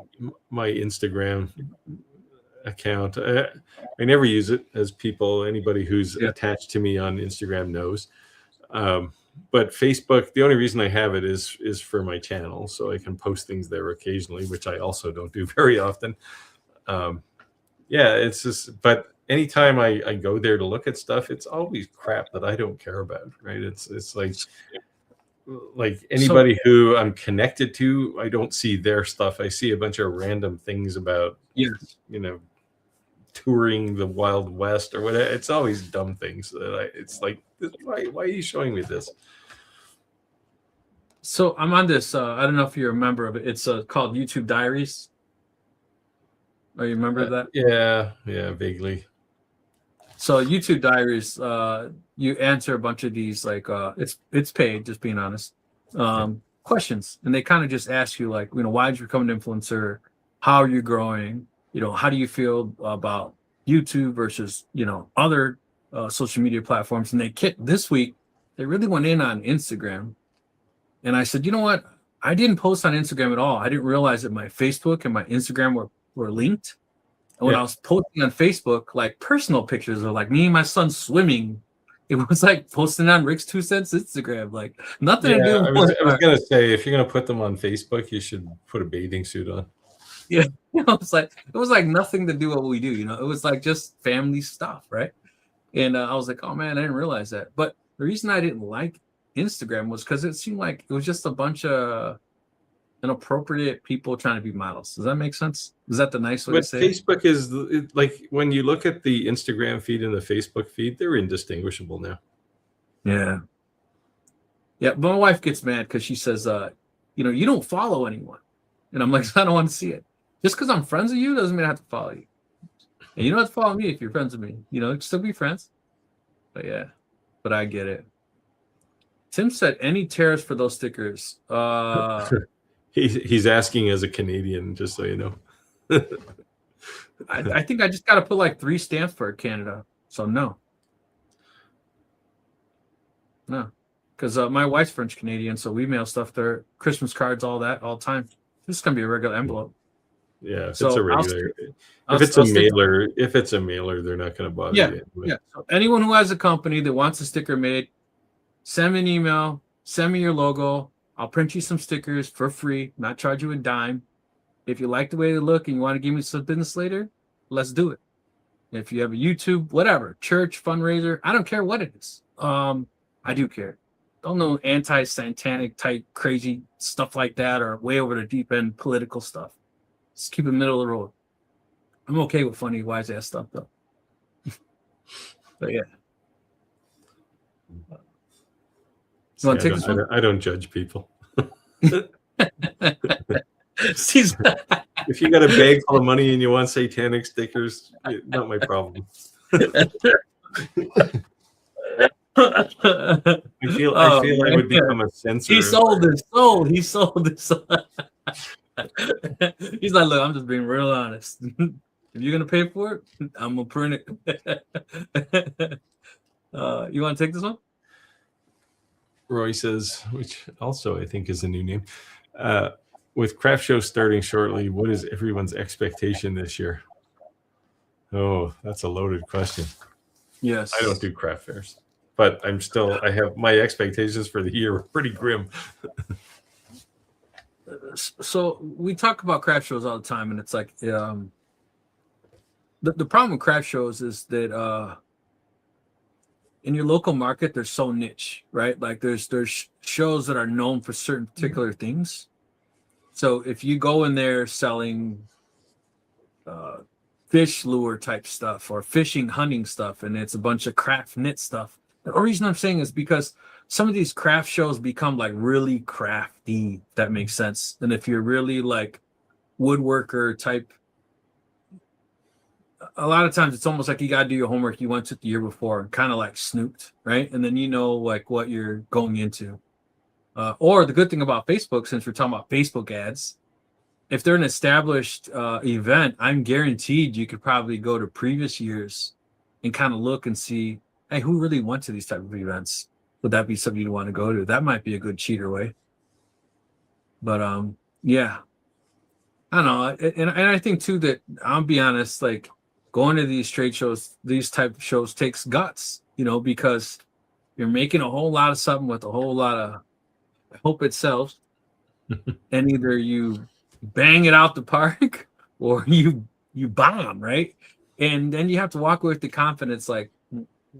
my Instagram account. I never use it, as anybody who's attached to me on Instagram knows. But Facebook, the only reason I have it is for my channel, so I can post things there occasionally, which I also don't do very often. It's just, but anytime I go there to look at stuff, it's always crap that I don't care about, right? It's like anybody who I'm connected to, I don't see their stuff. I see a bunch of random things about, touring the Wild West or whatever. It's always dumb things that it's like, why are you showing me this? So I'm on this. I don't know if you're a member of it. It's called YouTube Diaries. Are you a member of that? Yeah, vaguely. So YouTube Diaries, you answer a bunch of these, like it's paid, just being honest, questions, and they kind of just ask you like, why did you become an influencer? How are you growing? How do you feel about YouTube versus other social media platforms? And this week they really went in on Instagram, and I said, you know what? I didn't post on Instagram at all. I didn't realize that my Facebook and my Instagram were linked. And when I was posting on Facebook, like personal pictures of like me and my son swimming, it was like posting on Rick's 2 Cents Instagram, like nothing to do I with was gonna say, if you're gonna put them on Facebook, you should put a bathing suit on. Yeah, it was like nothing to do with what we do, It was like just family stuff, right? And I was like, oh man, I didn't realize that. But the reason I didn't like Instagram was because it seemed like it was just a bunch of inappropriate people trying to be models. Does that make sense? Is that the nice way But to say it? Facebook is like, when you look at the Instagram feed and the Facebook feed, they're indistinguishable now. Yeah. Yeah, but my wife gets mad because she says, you don't follow anyone. And I'm like, I don't want to see it. Just because I'm friends with you doesn't mean I have to follow you. And you don't have to follow me if you're friends with me. Still be friends. But yeah, but I get it. Tim said, any tariffs for those stickers? He's asking as a Canadian, just so you know. I think I just got to put like 3 stamps for Canada. So no. Because my wife's French Canadian, so we mail stuff there, Christmas cards, all that, all the time. This is gonna be a regular envelope. Yeah, if So it's a regular. I'll If it's a stick- mailer, they're not going to bother Yeah, you. Yeah. So anyone who has a company that wants a sticker made, send me an email, send me your logo. I'll print you some stickers for free, not charge you a dime. If you like the way they look and you want to give me some business later, let's do it. If you have a YouTube, whatever, church, fundraiser, I don't care what it is. I do care. Don't know anti-satanic type crazy stuff like that or way over the deep end political stuff. Just keep it middle of the road. I'm okay with funny, wise ass stuff though. But yeah. You want to take this one? I don't judge people. She's- If you got a bag full of money and you want satanic stickers, not my problem. I feel I would become a censor. He sold his soul. He sold his soul. He's like, look, I'm just being real honest. If you're gonna pay for it, I'm gonna print it. You want to take this one? Roy says, which also I think is a new name. With craft show starting shortly, what is everyone's expectation this year? Oh, that's a loaded question. Yes. I don't do craft fairs, but I have my expectations for the year are pretty grim. So we talk about craft shows all the time, and it's like the problem with craft shows is that in your local market they're so niche, right? Like there's shows that are known for certain particular things. So if you go in there selling fish lure type stuff or fishing, hunting stuff, and it's a bunch of craft knit stuff, the reason I'm saying is because some of these craft shows become like really crafty, if that makes sense. And if you're really like woodworker type, a lot of times it's almost like you got to do your homework you went to the year before and kind of like snooped, right? And then you know like what you're going into. Or the good thing about Facebook, since we're talking about Facebook ads, if they're an established event, I'm guaranteed you could probably go to previous years and kind of look and see, hey, who really went to these type of events? Would that be something you want to go to? That might be a good cheater way. But yeah, I don't know, and I think too that I'll be honest, like going to these trade shows, these type of shows takes guts, because you're making a whole lot of something with a whole lot of hope it sells, and either you bang it out the park or you bomb, right? And then you have to walk away with the confidence, like,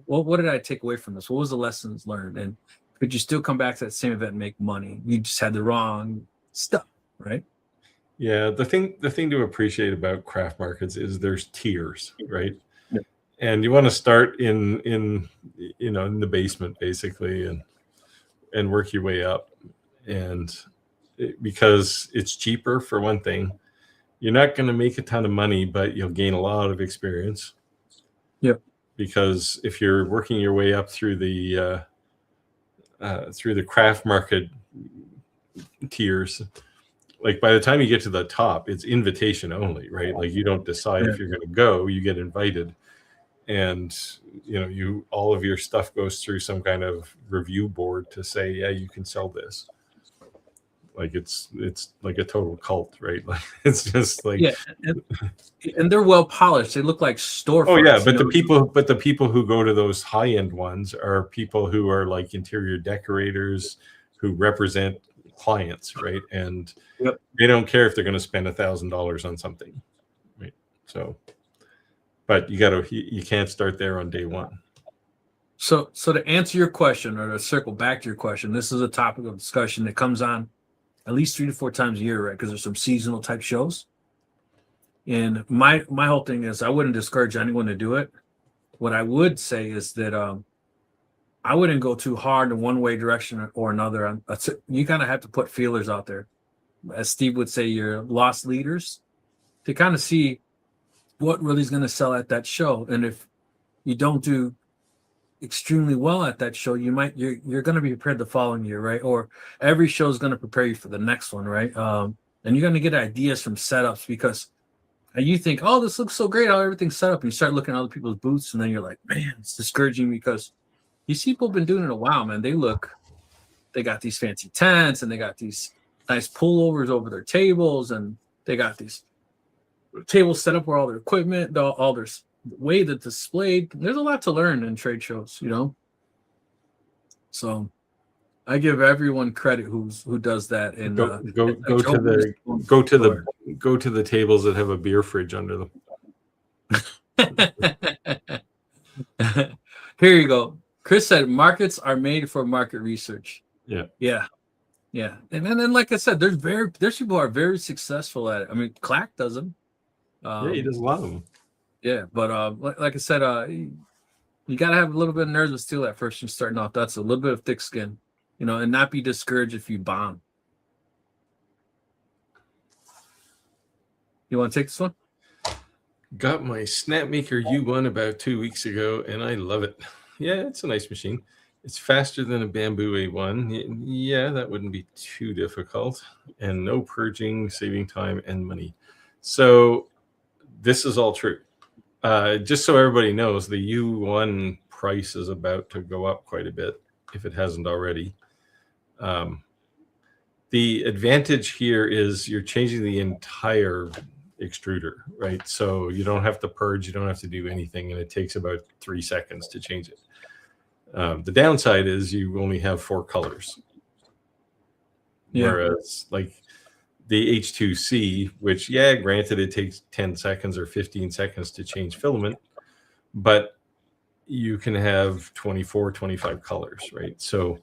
well, what did I take away from this? What was the lessons learned? And could you still come back to that same event and make money? You just had the wrong stuff, right? Yeah, the thing to appreciate about craft markets is there's tiers, right? Yeah. And you want to start in the basement basically, and work your way up. And because it's cheaper for one thing, you're not going to make a ton of money, but you'll gain a lot of experience. Yep. Because if you're working your way up through the craft market tiers, like by the time you get to the top, it's invitation only, right? Like you don't decide if you're going to go, you get invited, and all of your stuff goes through some kind of review board to say, yeah, you can sell this. Like it's like a total cult, right? Like it's just like Yeah, and they're well polished. They look like storefronts. oh yeah, but you know? the people who go to those high end ones are people who are like interior decorators who represent clients, right? And Yep. they don't care if they're going to spend $1,000 on something, right? So, but you can't start there on day one. So to answer your question, or to circle back to your question, this is a topic of discussion that comes on at least 3 to 4 times a year, right? Because there's some seasonal type shows. And my whole thing is I wouldn't discourage anyone to do it. What I would say is that I wouldn't go too hard in one way direction or another. You kind of have to put feelers out there. As Steve would say, you're lost leaders to kind of see what really is going to sell at that show. And if you don't do extremely well at that show, you're going to be prepared the following year, right? Or every show is going to prepare you for the next one, right? And you're going to get ideas from setups because you think, oh, this looks so great, how everything's set up. And you start looking at other people's booths, and then you're like, man, it's discouraging because these people have been doing it a while, man. They got these fancy tents, and they got these nice pullovers over their tables, and they got these tables set up where all their equipment, all their way that's displayed. There's a lot to learn in trade shows, you know. So I give everyone credit who does that. And go to the tables that have a beer fridge under them. Here you go. Chris said markets are made for market research. Yeah. And then, like I said, there's people who are very successful at it. I mean, Clack does them. Yeah, he does a lot of them. Yeah, but like I said, you got to have a little bit of nerves with steel at first. You're starting off. That's a little bit of thick skin, you know, and not be discouraged if you bomb. You want to take this one? Got my Snapmaker U1 about 2 weeks ago, and I love it. Yeah, it's a nice machine. It's faster than a Bamboo A1. Yeah, that wouldn't be too difficult. And no purging, saving time and money. So this is all true. Just so everybody knows, the U1 price is about to go up quite a bit, if it hasn't already. The advantage here is you're changing the entire extruder, right? So you don't have to purge, you don't have to do anything, and it takes about 3 seconds to change it. The downside is you only have 4 colors. Yeah. Whereas like the H2C, which, yeah, granted, it takes 10 seconds or 15 seconds to change filament, but you can have 24, 25 colors, right? So,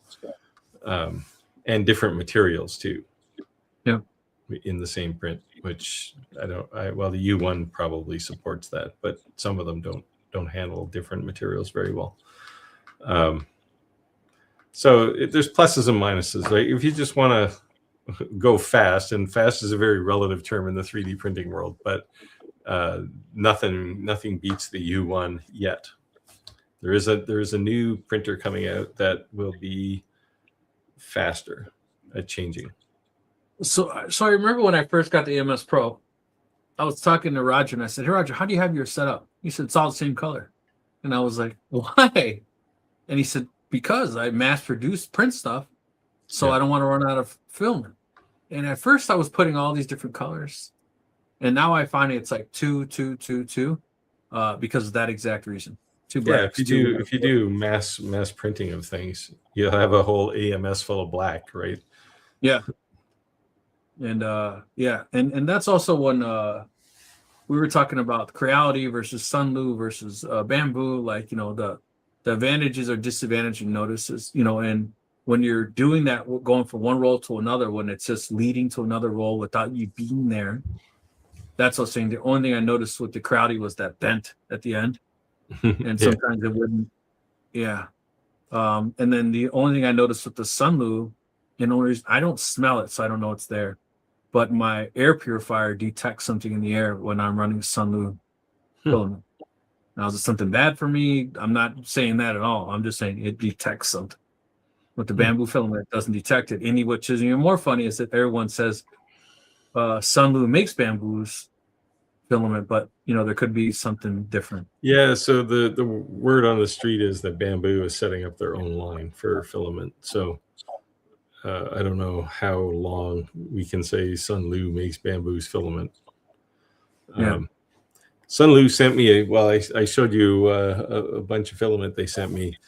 and different materials too. Yeah. In the same print, which well, the U1 probably supports that, but some of them don't handle different materials very well. So there's pluses and minuses, right? If you just want to go fast, and fast is a very relative term in the 3D printing world, but nothing beats the U1 yet. There is a new printer coming out that will be faster at changing. So I remember when I first got the EMS Pro, I was talking to Roger and I said, "Hey Roger, how do you have yours set up?" He said, "It's all the same color." And I was like, "Why?" And he said, "Because I mass produce print stuff, so I don't want to run out of filament." And at first I was putting all these different colors, and now I find it's like 2, 2, 2, 2, because of that exact reason. 2 blacks. Yeah, if you do mass printing of things, you'll have a whole AMS full of black, right? Yeah. And and that's also when we were talking about Creality versus Sunlu versus Bamboo, like, you know, the advantages or disadvantages you notices, you know, and when you're doing that, going from one role to another, when it's just leading to another role without you being there, that's what I was saying. The only thing I noticed with the Creality was that bent at the end, and sometimes it wouldn't. Yeah. And then the only thing I noticed with the Sunlu, and only reason I don't smell it, so I don't know it's there, but my air purifier detects something in the air when I'm running Sunlu filament. Now, is it something bad for me? I'm not saying that at all. I'm just saying it detects something. With the Bamboo filament, it doesn't detect it. Which is even more funny is that everyone says Sunlu makes Bamboo's filament, but, you know, there could be something different. Yeah, so the word on the street is that Bamboo is setting up their own line for filament. So I don't know how long we can say Sun Lu makes bamboo's filament. Yeah. Sun Lu sent me I showed you a bunch of filament they sent me.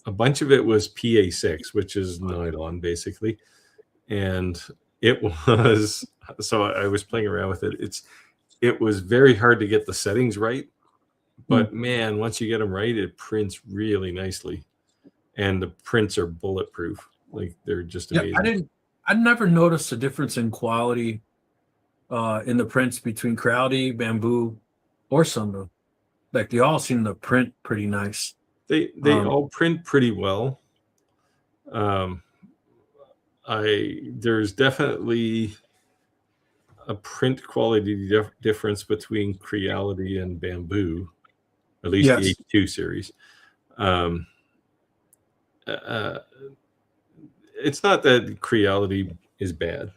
A bunch of it was PA6, which is nylon basically. And it was, so I was playing around with it. It was very hard to get the settings right, but man, once you get them right, it prints really nicely. And the prints are bulletproof. Like they're just amazing. I never noticed a difference in quality in the prints between Crowdy, Bamboo, or Sunlu. Like they all seem to print pretty nice. They all print pretty well. There's definitely a print quality difference between Creality and Bamboo, at least the H2 series. It's not that Creality is bad;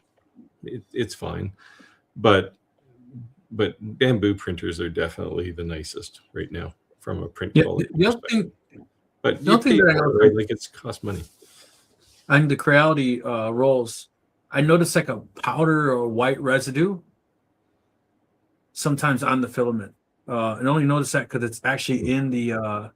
it's fine, but Bamboo printers are definitely the nicest right now from a print quality perspective. But you pay for it, right? Like it's cost money. On the Creality rolls, I noticed like a powder or white residue sometimes on the filament. And only notice that because it's actually in the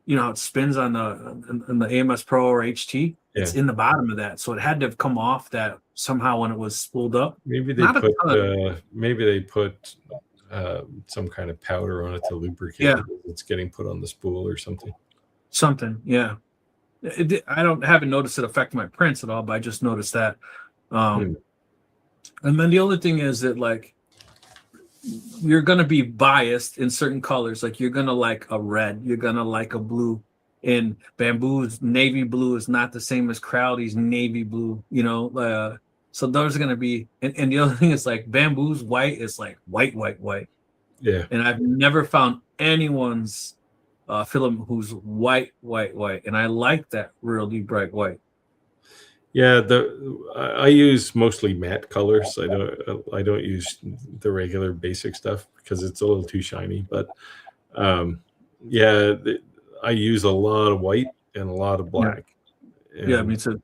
you know how it spins on the AMS Pro or HT. It's in the bottom of that, so it had to have come off that somehow when it was spooled up. Maybe they put some kind of powder on it to lubricate. Yeah, it's getting put on the spool or something. Yeah. I haven't noticed it affect my prints at all, but I just noticed that. And then the other thing is that like you're gonna be biased in certain colors. Like you're gonna like a red, you're gonna like a blue. And Bamboo's navy blue is not the same as Crowdy's navy blue, you know. So those are gonna be, and the other thing is like Bamboo's white is like white. Yeah. And I've never found anyone's filament who's white, and I like that really bright white. Yeah, I use mostly matte colors. I don't use the regular basic stuff because it's a little too shiny. But I use a lot of white and a lot of black. Yeah, me too.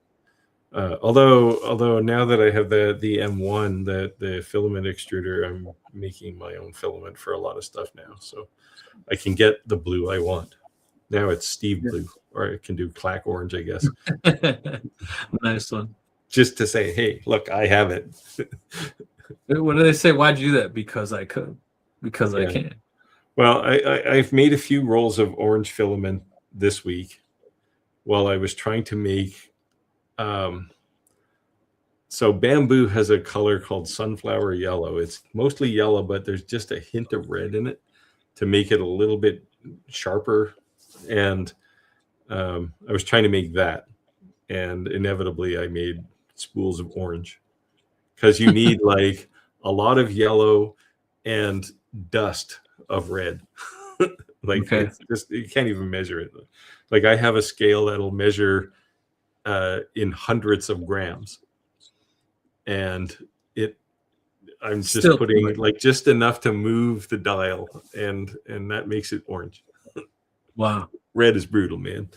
Although now that I have the M1, the filament extruder, I'm making my own filament for a lot of stuff now, so I can get the blue I want. Now it's Steve blue, or I can do clack orange, I guess. Nice one. Just to say, hey, look, I have it. What do they say? Why'd you do that? Because I could. Because I can. Well, I've made a few rolls of orange filament this week while I was trying to make. So Bamboo has a color called sunflower yellow. It's mostly yellow, but there's just a hint of red in it to make it a little bit sharper. And I was trying to make that, and inevitably I made spools of orange because you need like a lot of yellow and dust of red. It's just, you can't even measure it. Like I have a scale that'll measure in hundreds of grams, and I'm just still putting like just enough to move the dial, and that makes it orange. Wow. Red is brutal, man.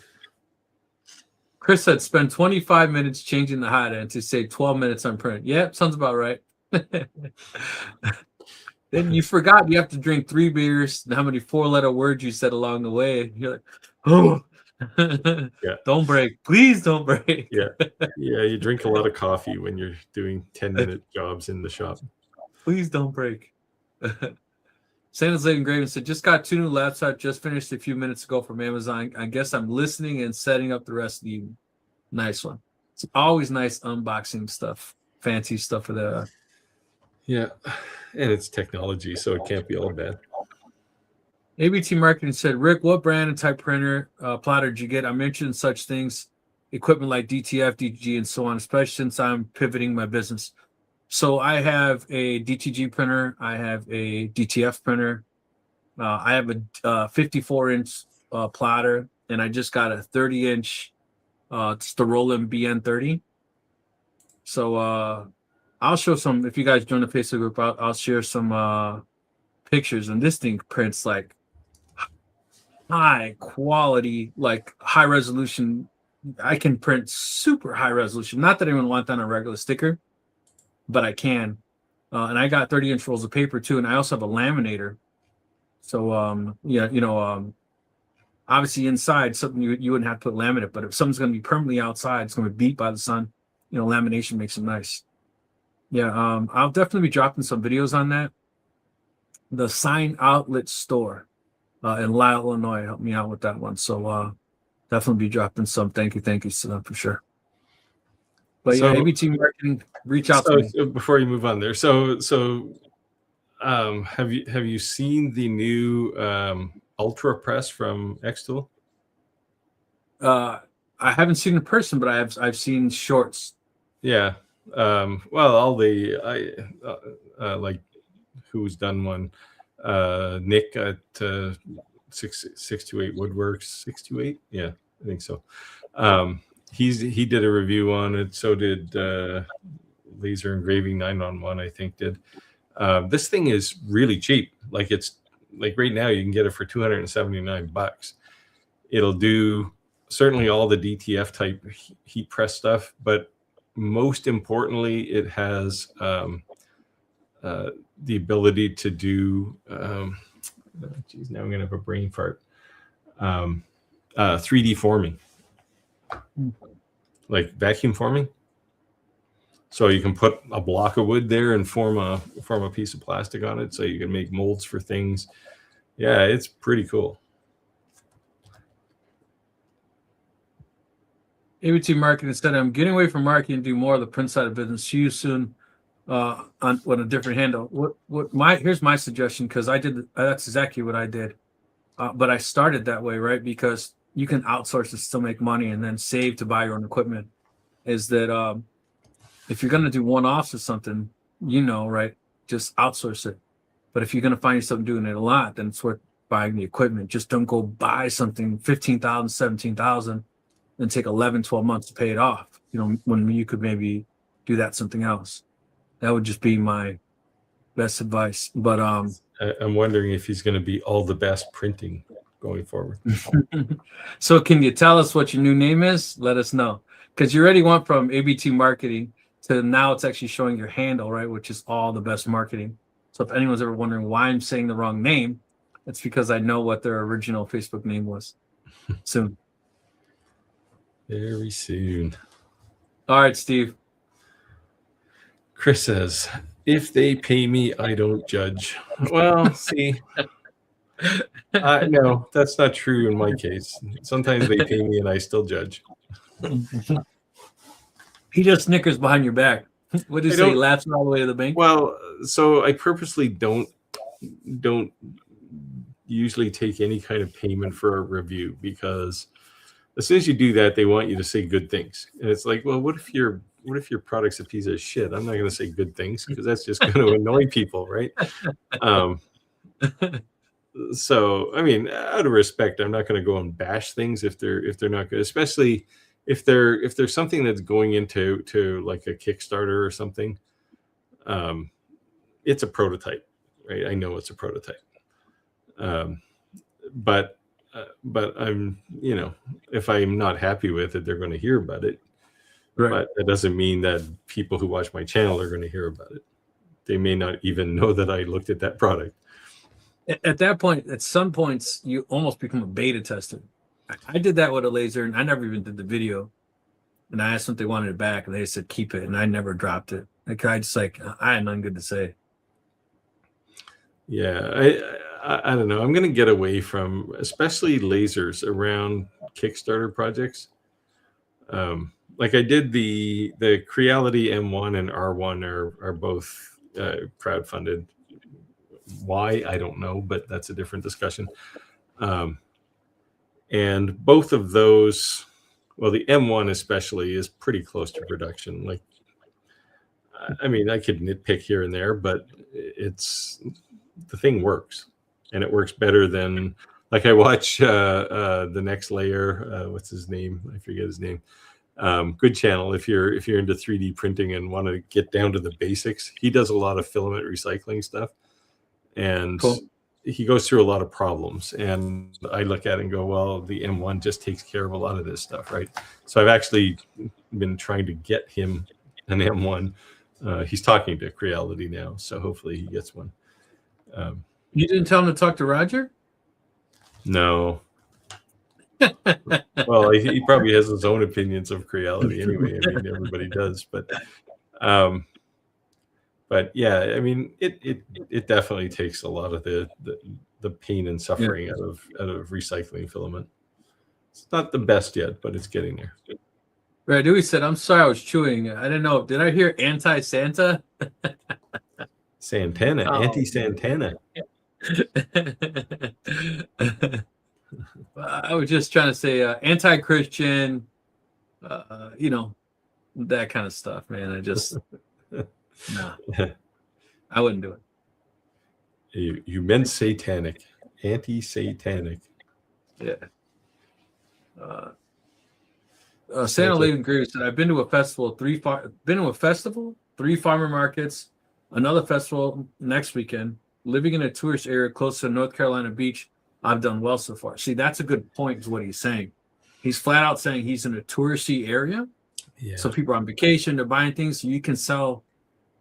Chris said spend 25 minutes changing the hot end to save 12 minutes on print. Yep, sounds about right. Then you forgot you have to drink 3 beers and how many 4-letter words you said along the way. You're like, oh, don't break. Please don't break. Yeah, you drink a lot of coffee when you're doing 10-minute jobs in the shop. Please don't break. San Jose Engraving said, just got 2 new laptops, just finished a few minutes ago from Amazon. I guess I'm listening and setting up the rest of the evening. Nice one. It's always nice unboxing stuff, fancy stuff for the. Yeah, and it's technology, so it can't be all bad. ABT Marketing said, Rick, what brand and type printer plotter did you get? I mentioned such things, equipment like DTF, DTG, and so on, especially since I'm pivoting my business. So I have a DTG printer. I have a DTF printer. I have a 54-inch plotter, and I just got a 30-inch. It's the Roland BN30. So I'll show some. If you guys join the Facebook group, I'll share some pictures. And this thing prints like high quality, like high resolution I can print super high resolution. Not that anyone want that on a regular sticker, but I can. And I got 30-inch rolls of paper too, and I also have a laminator. So obviously inside something you wouldn't have to put laminate, but if something's going to be permanently outside, it's going to be beat by the sun. Lamination makes it nice. Yeah, I'll definitely be dropping some videos on that. The Sign Outlet Store in Lisle, Illinois helped me out with that one. So definitely be dropping some thank you to them for sure. But yeah, ABT Marketing, reach out to me. So before you move on there, so have you seen the new Ultra Press from Xtool? I haven't seen in person, but I've seen shorts. Yeah. Well, all the like who's done one, Nick at 628 Woodworks, 628. Yeah, I think so. He did a review on it. So did Laser Engraving 911, I think did. This thing is really cheap. Like it's like right now you can get it for $279. It'll do certainly all the DTF type heat press stuff, but most importantly, it has the ability to do. Geez, now I'm gonna have a brain fart. 3D forming, like vacuum forming. So you can put a block of wood there and form a piece of plastic on it, so you can make molds for things. Yeah, it's pretty cool. ABT Marketing said, I'm getting away from marketing and do more of the print side of business. See you soon on a different handle. Here's my suggestion, because that's exactly what I did. But I started that way, right? Because you can outsource to still make money and then save to buy your own equipment. Is that if you're going to do one-offs or something, right, just outsource it. But if you're going to find yourself doing it a lot, then it's worth buying the equipment. Just don't go buy something $15,000, $17,000 and take 11, 12 months to pay it off. When you could maybe do that something else. That would just be my best advice. But I'm wondering if he's going to be all the best printing going forward. So can you tell us what your new name is? Let us know, because you already went from ABT Marketing to now it's actually showing your handle, right, which is all the best marketing. So if anyone's ever wondering why I'm saying the wrong name, it's because I know what their original Facebook name was. Soon. Very soon. All right, Steve. Chris says, if they pay me, I don't judge. Well, see, no, that's not true in my case. Sometimes they pay me and I still judge. He just snickers behind your back. What did he say? He laughs all the way to the bank? Well, so I purposely don't usually take any kind of payment for a review, because as soon as you do that, they want you to say good things. And it's like, well, what if your product's a piece of shit? I'm not going to say good things, because that's just going to annoy people, right? So, I mean, out of respect, I'm not going to go and bash things if they're not good, especially if there's something that's going into like a Kickstarter or something. It's a prototype, right? I know it's a prototype. But I'm, if I'm not happy with it, they're going to hear about it. Right. But that doesn't mean that people who watch my channel are going to hear about it. They may not even know that I looked at that product. At that point, at some points, you almost become a beta tester. I did that with a laser, and I never even did the video. And I asked them if they wanted it back, and they said keep it, and I never dropped it. I had nothing good to say. Yeah, I don't know. I'm going to get away from, especially lasers around Kickstarter projects. Like I did the Creality M1 and R1 are both crowdfunded. Why, I don't know, but that's a different discussion. And both of those, well, the M1 especially is pretty close to production. Like, I mean, I could nitpick here and there, but the thing works, and it works better than, like, I watch the next layer. What's his name? I forget his name. Good channel if you're into 3D printing and want to get down to the basics. He does a lot of filament recycling stuff, and cool. he goes through a lot of problems, and I look at it and go, well, the M1 just takes care of a lot of this stuff, right? So I've actually been trying to get him an M1. He's talking to Creality now, so hopefully he gets one. You didn't tell him to talk to Roger? No. Well, he probably has his own opinions of Creality anyway. I mean, everybody does, but yeah, I mean, it definitely takes a lot of the pain and suffering out of recycling filament. It's not the best yet, but it's getting there. Right, Dewey said, "I'm sorry, I was chewing. I didn't know. Did I hear anti-Santa?" Santana, anti-Santana. I was just trying to say anti-Christian, that kind of stuff, man. I just, no, I wouldn't do it. You meant satanic, anti-satanic. Yeah. Santa Levin Greer said, "I've been to a festival, three farmer markets, another festival next weekend. Living in a tourist area close to North Carolina beach, I've done well so far." See, that's a good point, is what he's saying. He's flat out saying he's in a touristy area. Yeah. So people are on vacation, they're buying things. So you can sell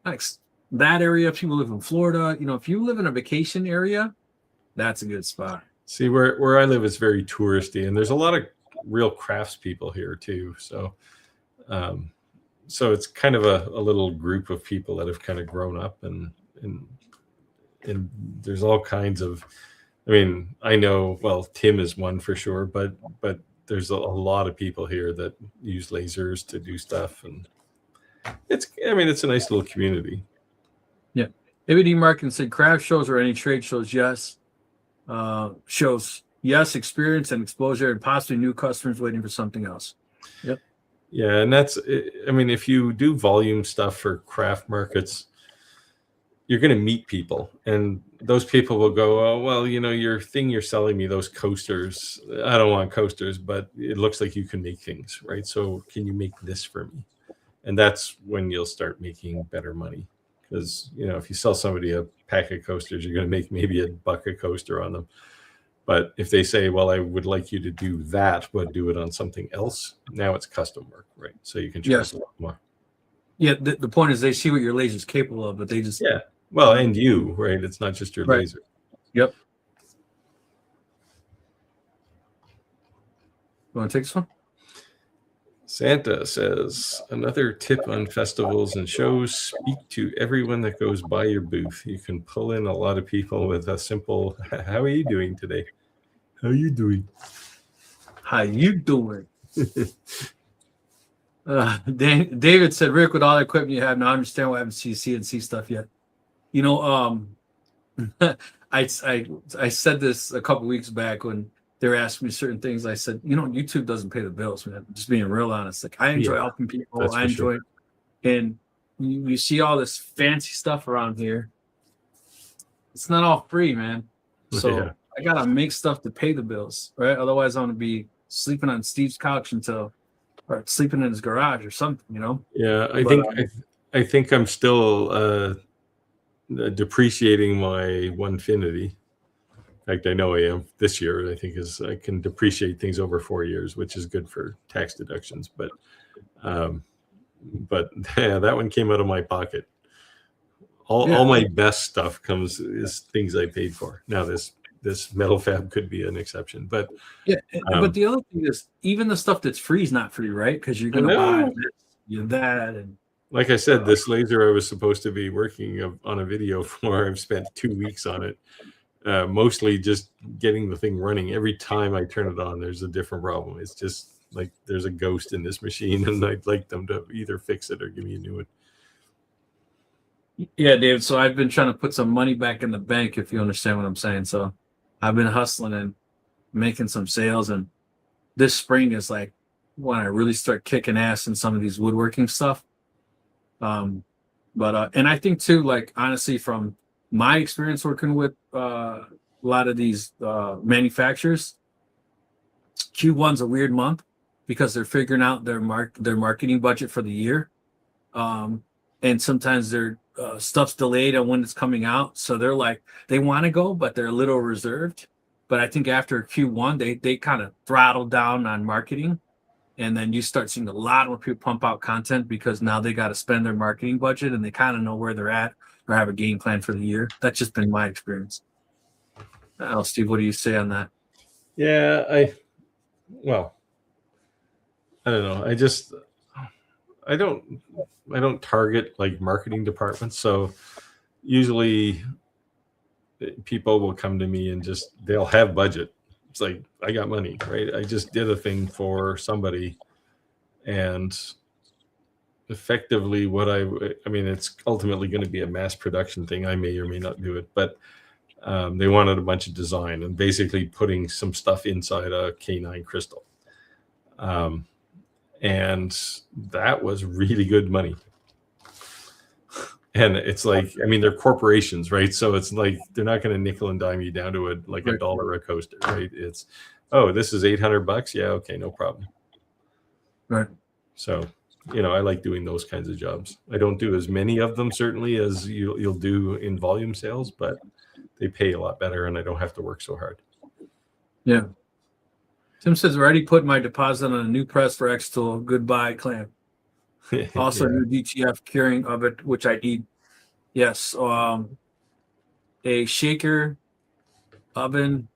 like that area. People live in Florida. If you live in a vacation area, that's a good spot. See, where I live is very touristy, and there's a lot of real craftspeople here too. So it's kind of a little group of people that have kind of grown up, and there's all kinds of, I mean, I know, well, Tim is one for sure, but there's a lot of people here that use lasers to do stuff, and it's a nice little community. Yeah. ABD Markin said craft shows or any trade shows, yes. Shows, yes, experience and exposure, and possibly new customers waiting for something else. Yep. Yeah, and that's, I mean, if you do volume stuff for craft markets, you're going to meet people, and those people will go, "Oh, well, your thing you're selling me, those coasters, I don't want coasters, but it looks like you can make things, right? So can you make this for me?" And that's when you'll start making better money, because if you sell somebody a pack of coasters, you're going to make maybe $1 a coaster on them. But if they say, "Well, I would like you to do that, but do it on something else," now it's custom work, right? So you can charge a lot more. Yeah, the point is they see what your laser is capable of, but they just Well, and you, right? It's not just your laser. Yep. You want to take this one? Santa says, "Another tip on festivals and shows: speak to everyone that goes by your booth. You can pull in a lot of people with a simple, 'How are you doing today? How are you doing? How you doing?'" David said, "Rick, with all the equipment you have, now I understand why I haven't seen CNC stuff yet." I said this a couple weeks back when they were asking me certain things. I said, YouTube doesn't pay the bills, man. Just being real honest. Like, I enjoy helping people. I enjoy it. And you see all this fancy stuff around here. It's not all free, man. So I gotta make stuff to pay the bills, right? Otherwise, I'm gonna be sleeping on Steve's couch or sleeping in his garage or something, Yeah, I think I'm still depreciating my Onefinity. In fact, I know I am this year. I think I can depreciate things over 4 years, which is good for tax deductions. But yeah, that one came out of my pocket. All my best stuff is things I paid for. Now this metal fab could be an exception, but but the other thing is, even the stuff that's free is not free, right? Because you're gonna buy that, and like I said, this laser I was supposed to be working on a video for, I've spent 2 weeks on it, mostly just getting the thing running. Every time I turn it on, there's a different problem. It's just like there's a ghost in this machine, and I'd like them to either fix it or give me a new one. Yeah, David. So I've been trying to put some money back in the bank, if you understand what I'm saying. So I've been hustling and making some sales, and this spring is like when I really start kicking ass in some of these woodworking stuff. And I think too, like, honestly, from my experience working with a lot of these manufacturers, Q1's a weird month because they're figuring out their marketing budget for the year, and sometimes they're stuff's delayed on when it's coming out, so they're like they want to go, but they're a little reserved. But I think after Q1, they kind of throttled down on marketing, and then you start seeing a lot more people pump out content because now they got to spend their marketing budget and they kind of know where they're at or have a game plan for the year. That's just been my experience. Steve, what do you say on that? Yeah, well, I don't know. I don't target like marketing departments. So usually people will come to me and they'll have budget. It's like, I got money, right? I just did a thing for somebody, and effectively I mean, it's ultimately going to be a mass production thing. I may or may not do it, but they wanted a bunch of design and basically putting some stuff inside a K9 crystal. And that was really good money. And it's like, I mean, they're corporations, right? So it's like, they're not going to nickel and dime you down to like $1 a coaster, right? It's, oh, this is $800. Yeah. Okay. No problem. Right. So, I like doing those kinds of jobs. I don't do as many of them, certainly, as you'll do in volume sales, but they pay a lot better and I don't have to work so hard. Yeah. Tim says, already put my deposit on a new press for X-Tool. Goodbye, clamp. Also, new DTF curing of it, which I need. Yes. A shaker, oven,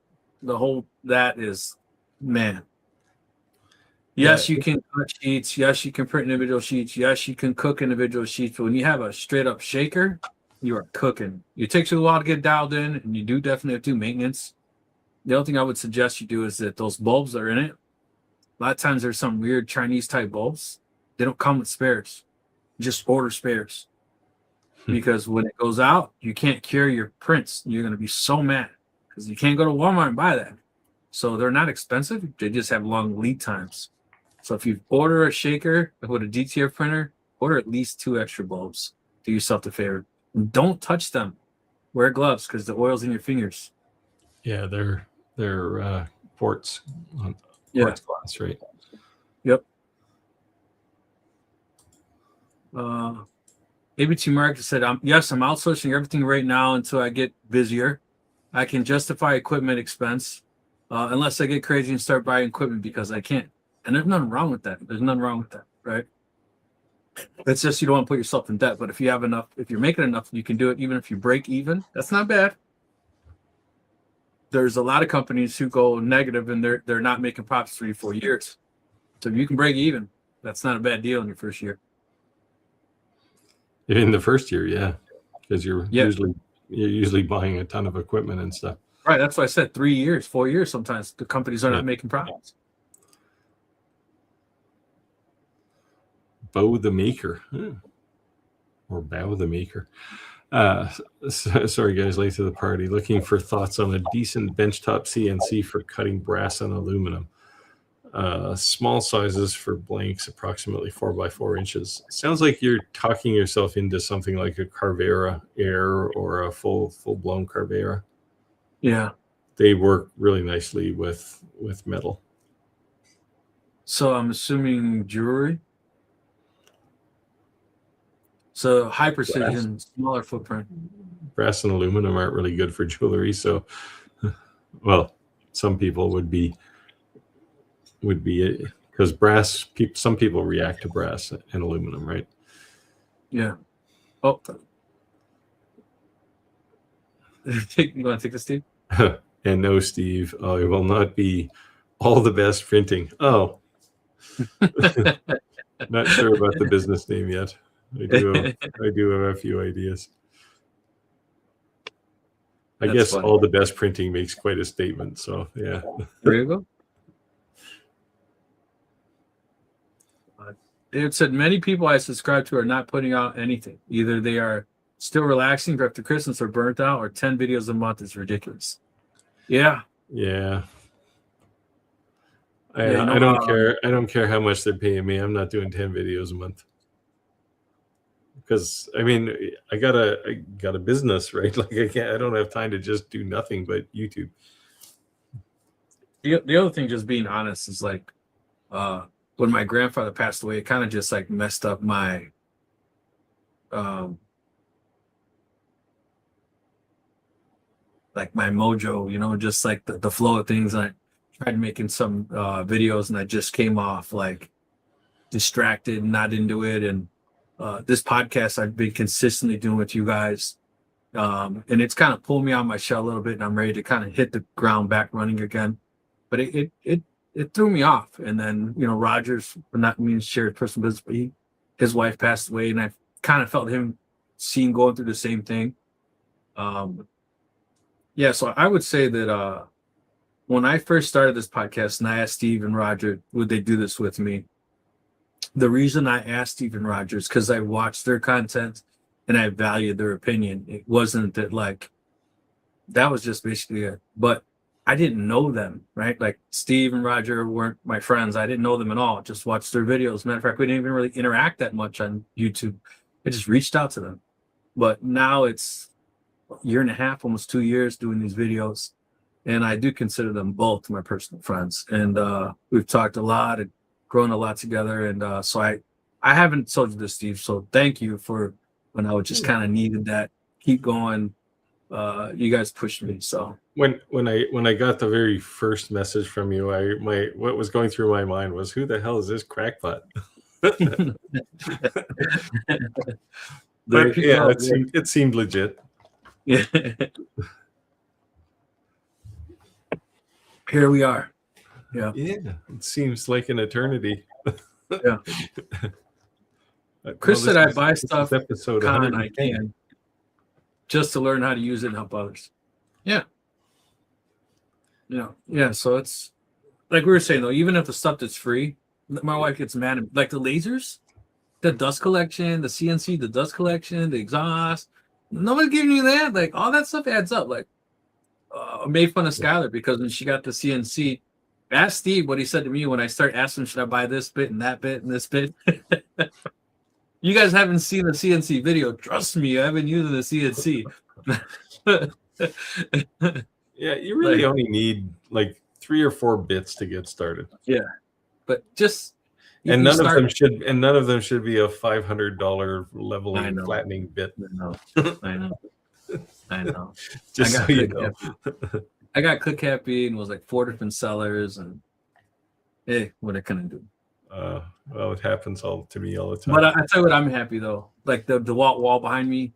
that is, man. Yes, you can cut sheets. Yes, you can print individual sheets. Yes, you can cook individual sheets. But when you have a straight up shaker, you are cooking. It takes you a while to get dialed in, and you do definitely have to do maintenance. The only thing I would suggest you do is that those bulbs that are in it, a lot of times there's some weird Chinese type bulbs. They don't come with spares. Just order spares. Because when it goes out, you can't cure your prints. You're going to be so mad because you can't go to Walmart and buy that. So they're not expensive. They just have long lead times. So if you order a shaker with a DTF printer, order at least 2 extra bulbs. Do yourself the favor. And don't touch them. Wear gloves because the oil's in your fingers. Yeah, they're quartz glass, right? Yep. Ep110 Market said, yes, I'm outsourcing everything right now until I get busier. I can justify equipment expense unless I get crazy and start buying equipment because I can't. And there's nothing wrong with that. There's nothing wrong with that, right? It's just you don't want to put yourself in debt. But if you have enough, if you're making enough, you can do it even if you break even. That's not bad. There's a lot of companies who go negative and they're not making profits 3 or 4 years. So if you can break even, that's not a bad deal in your first year. In the first year, yeah, because you're usually buying a ton of equipment and stuff. Right, that's why I said 3 years, 4 years. Sometimes the companies are not making profits. Bow the Maker, or Bow the Maker. Sorry, guys, late to the party. Looking for thoughts on a decent benchtop CNC for cutting brass and aluminum. Small sizes for blanks, approximately 4 by 4 inches. Sounds like you're talking yourself into something like a Carvera Air or a full blown Carvera. Yeah, they work really nicely with metal. So I'm assuming jewelry. So high precision, smaller footprint. Brass and aluminum aren't really good for jewelry. So, well, some people would be because brass. Some people react to brass and aluminum, right? Yeah. Oh, you want to take this, Steve? And no, Steve, it will not be all the best printing. Oh, not sure about the business name yet. I do have a few ideas. That's guess funny. All the best printing makes quite a statement. So yeah. There you go. It said many people I subscribe to are not putting out anything. Either they are still relaxing for after Christmas or burnt out, or 10 videos a month is ridiculous. Yeah. Yeah. I don't care. I don't care how much they're paying me. I'm not doing 10 videos a month. Because I mean, I got a business, right? Like I don't have time to just do nothing but YouTube. The other thing, just being honest, is like when my grandfather passed away, it kind of just like messed up my like my mojo, you know, just like the flow of things. And I tried making some videos, and I just came off like distracted, not into it. And this podcast I've been consistently doing with you guys, and it's kind of pulled me out of my shell a little bit, and I'm ready to kind of hit the ground back running again. But it threw me off. And then, you know, Rogers, not mean to share his personal business, but his wife passed away, and I kind of felt him going through the same thing. Yeah, so I would say that when I first started this podcast and I asked Steve and Roger, would they do this with me? The reason I asked Steve and Roger is because I watched their content and I valued their opinion. It wasn't that like, that was just basically it. But I didn't know them, right? Like Steve and Roger weren't my friends. I didn't know them at all. Just watched their videos. Matter of fact, we didn't even really interact that much on YouTube. I just reached out to them. But now it's a year and a half, almost 2 years doing these videos. And I do consider them both my personal friends. And we've talked a lot and grown a lot together. And so I haven't told you this, Steve. So thank you for when I was just kind of needed that. Keep going. You guys pushed me. So when I got the very first message from you, what was going through my mind was, who the hell is this crackpot? But yeah, it seemed legit. Yeah. Here we are. Yeah. Yeah, it seems like an eternity. Yeah. Chris said I buy stuff episode common I can just to learn how to use it and help others. Yeah. Yeah. So it's like we were saying though, even if the stuff that's free, my wife gets mad at me. Like the lasers, the dust collection, the CNC, the dust collection, the exhaust. Nobody's giving you that. Like all that stuff adds up. Like I made fun of Skyler because when she got the CNC, ask Steve what he said to me when I start asking, should I buy this bit and that bit and this bit? You guys haven't seen the CNC video. Trust me, I've been using the CNC. Yeah, you really only need like 3 or 4 bits to get started. Yeah, but just none of them should be a $500 leveling flattening bit. I know. Just so you know. I got Click Happy and was like 4 different sellers, and hey, what I couldn't do. Well, it happens to me all the time. But I tell you what, I'm happy though. Like the wall behind me,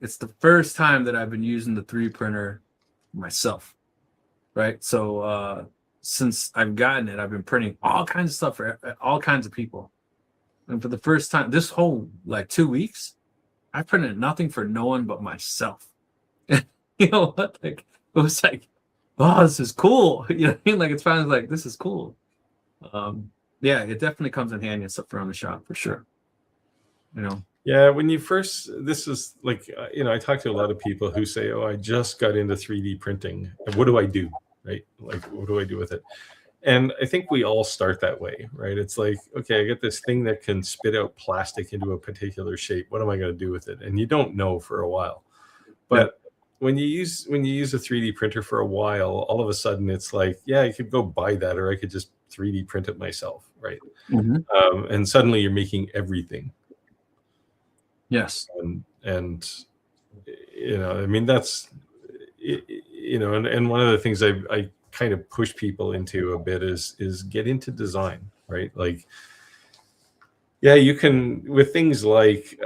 it's the first time that I've been using the 3D printer myself. Right. So since I've gotten it, I've been printing all kinds of stuff for all kinds of people. And for the first time, this whole like 2 weeks, I printed nothing for no one but myself. You know what? Like it was like, oh, this is cool. You know what I mean? Like it's finally like, this is cool. Yeah, it definitely comes in handy and stuff around the shop for sure. You know. Yeah, when you first, this is like, I talk to a lot of people who say, oh, I just got into 3D printing. And what do I do? Right? Like, what do I do with it? And I think we all start that way, right? It's like, okay, I get this thing that can spit out plastic into a particular shape. What am I going to do with it? And you don't know for a while. But when you use a 3D printer for a while, all of a sudden it's like, yeah, I could go buy that, or I could just 3D print it myself, right? Mm-hmm. And suddenly you're making everything. Yes. And I mean, that's, and one of the things I kind of push people into a bit is get into design, right? Like, yeah, you can, with things like,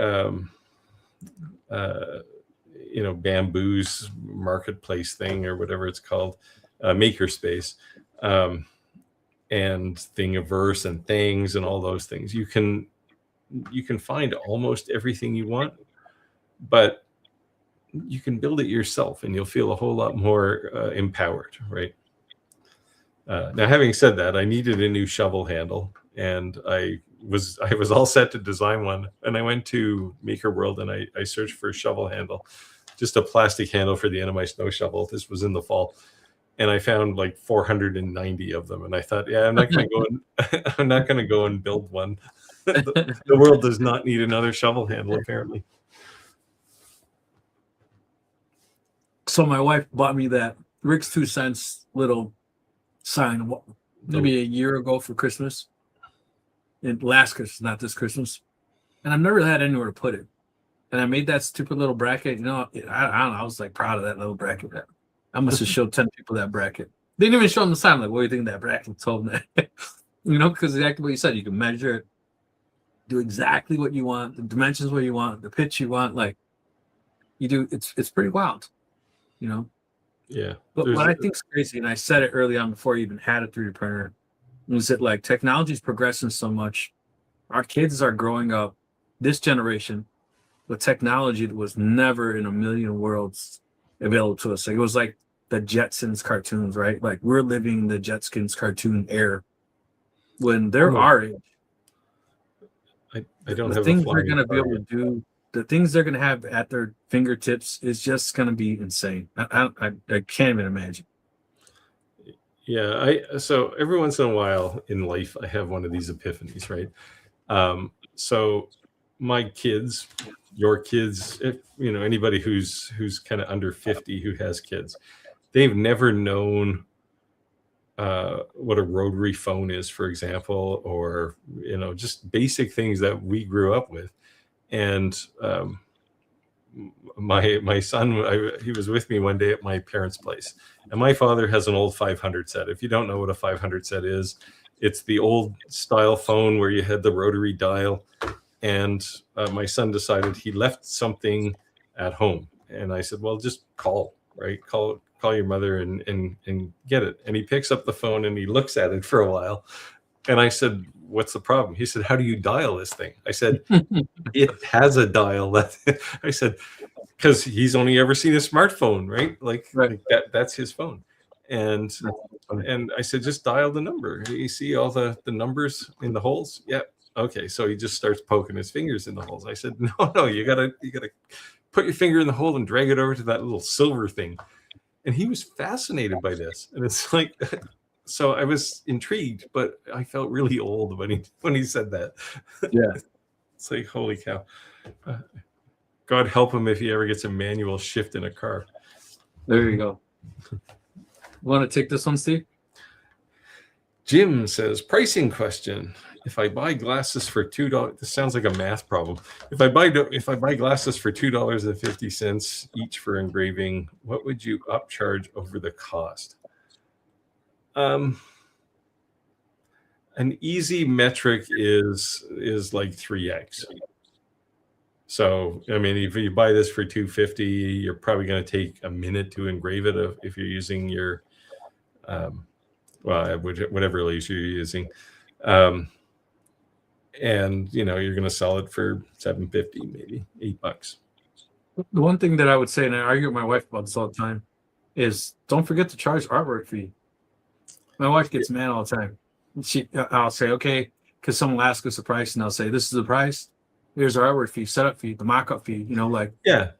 Bamboo's marketplace thing or whatever it's called, Makerspace, and Thingiverse and Things and all those things. You can find almost everything you want, but you can build it yourself and you'll feel a whole lot more empowered, right? Now, having said that, I needed a new shovel handle, and I was all set to design one. And I went to Maker World and I searched for a shovel handle, just a plastic handle for the end of my snow shovel. This was in the fall. And I found like 490 of them. And I thought, yeah, I'm not going to go and build one. The world does not need another shovel handle, apparently. So my wife bought me that Rick's 2 cents little sign maybe a year ago for Christmas. And last Christmas, not this Christmas. And I've never had anywhere to put it. And I made that stupid little bracket. I don't know. I was like proud of that little bracket. I must have showed 10 people that bracket. They didn't even show them the sign. Like, what do you think that bracket told them that? Because exactly what you said, you can measure it, do exactly what you want, the dimensions what you want, the pitch you want. Like, you do, it's pretty wild, Yeah. But what I think is crazy, and I said it early on before you even had a 3D printer, is that like technology is progressing so much. Our kids are growing up, this generation, with technology that was never in a million worlds available to us. Like, it was like the Jetsons cartoons, right? Like, we're living the Jetsons cartoon era when they're our age. I don't the have things a they're going to be flying able to do, the things they're going to have at their fingertips is just going to be insane. I can't even imagine. Yeah, so every once in a while in life, I have one of these epiphanies, right? So my kids, your kids, if anybody who's kind of under 50 who has kids, they've never known what a rotary phone is, for example, or just basic things that we grew up with. And my son, he was with me one day at my parents' place, and my father has an old 500 set. If you don't know what a 500 set is, it's the old style phone where you had the rotary dial. And my son decided he left something at home, and I said, well, just call your mother and get it. And he picks up the phone and he looks at it for a while, and I said, what's the problem? He said, how do you dial this thing? I said, it has a dial. I said, because he's only ever seen a smartphone, right? Like that's his phone. And I said, just dial the number. You see all the numbers in the holes? Yeah. Okay. So he just starts poking his fingers in the holes. I said, no, you gotta put your finger in the hole and drag it over to that little silver thing. And he was fascinated by this. And it's like, so I was intrigued, but I felt really old when he said that. Yeah. It's like, holy cow. God help him if he ever gets a manual shift in a car. There you go. Want to take this one, Steve? Jim says, pricing question. If I buy glasses for $2, this sounds like a math problem. If I buy glasses for $2.50 each for engraving, what would you upcharge over the cost? An easy metric is like 3x. So, I mean, if you buy this for $2.50, you're probably going to take a minute to engrave it if you're using your, whatever laser you're using. And, you're going to sell it for $7.50, maybe $8. The one thing that I would say, and I argue with my wife about this all the time, is don't forget to charge artwork fee. My wife gets mad all the time. I'll say, okay, because someone will ask us the price, and I'll say, this is the price. Here's our artwork fee, setup fee, the mock-up fee. Yeah, I'm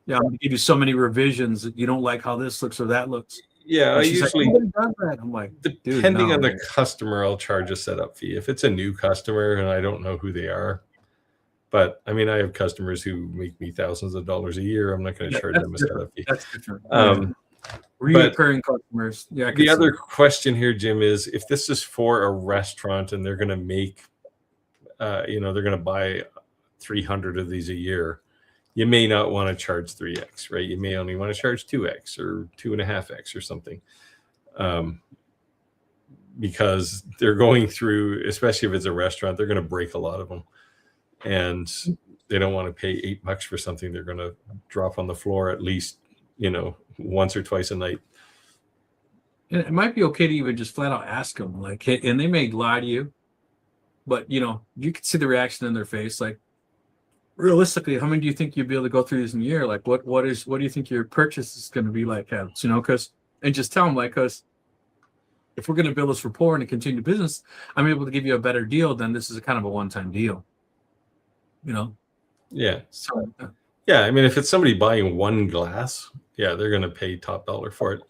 going to give you so many revisions that you don't like how this looks or that looks. Yeah, I usually, I'm like, depending on the customer, I'll charge a setup fee. If it's a new customer and I don't know who they are, but I mean, I have customers who make me thousands of dollars a year. I'm not going to charge them a setup fee. That's different. Recurring customers. Yeah. The other question here, Jim, is if this is for a restaurant and they're going to make, they're going to buy 300 of these a year, you may not want to charge 3x, right? You may only want to charge 2x or 2.5x or something, because they're going through, especially if it's a restaurant, they're going to break a lot of them, and they don't want to pay $8 for something they're going to drop on the floor at least, once or twice a night. And it might be okay to even just flat out ask them, like, hey, and they may lie to you, but you can see the reaction in their face, like, realistically, how many do you think you'd be able to go through this in a year? Like, what do you think your purchase is going to be like? Because just tell them, like, because if we're going to build this rapport and continue business, I'm able to give you a better deal than this is a kind of a one-time deal. Yeah. So. Yeah, I mean, if it's somebody buying one glass, yeah, they're going to pay top dollar for it.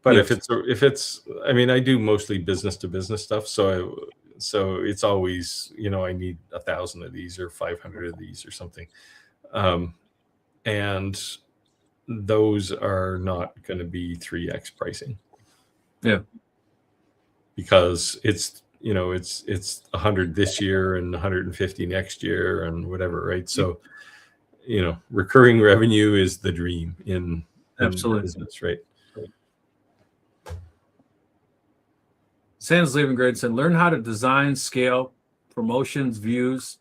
But if it's, I mean, I do mostly business to business stuff, so it's always, I need 1,000 of these or 500 of these or something. And those are not going to be 3x pricing. Yeah. Because it's 100 this year and 150 next year and whatever, right? So, recurring revenue is the dream in absolutely business, right? Santa's Living Grade said, learn how to design, scale, promotions, views,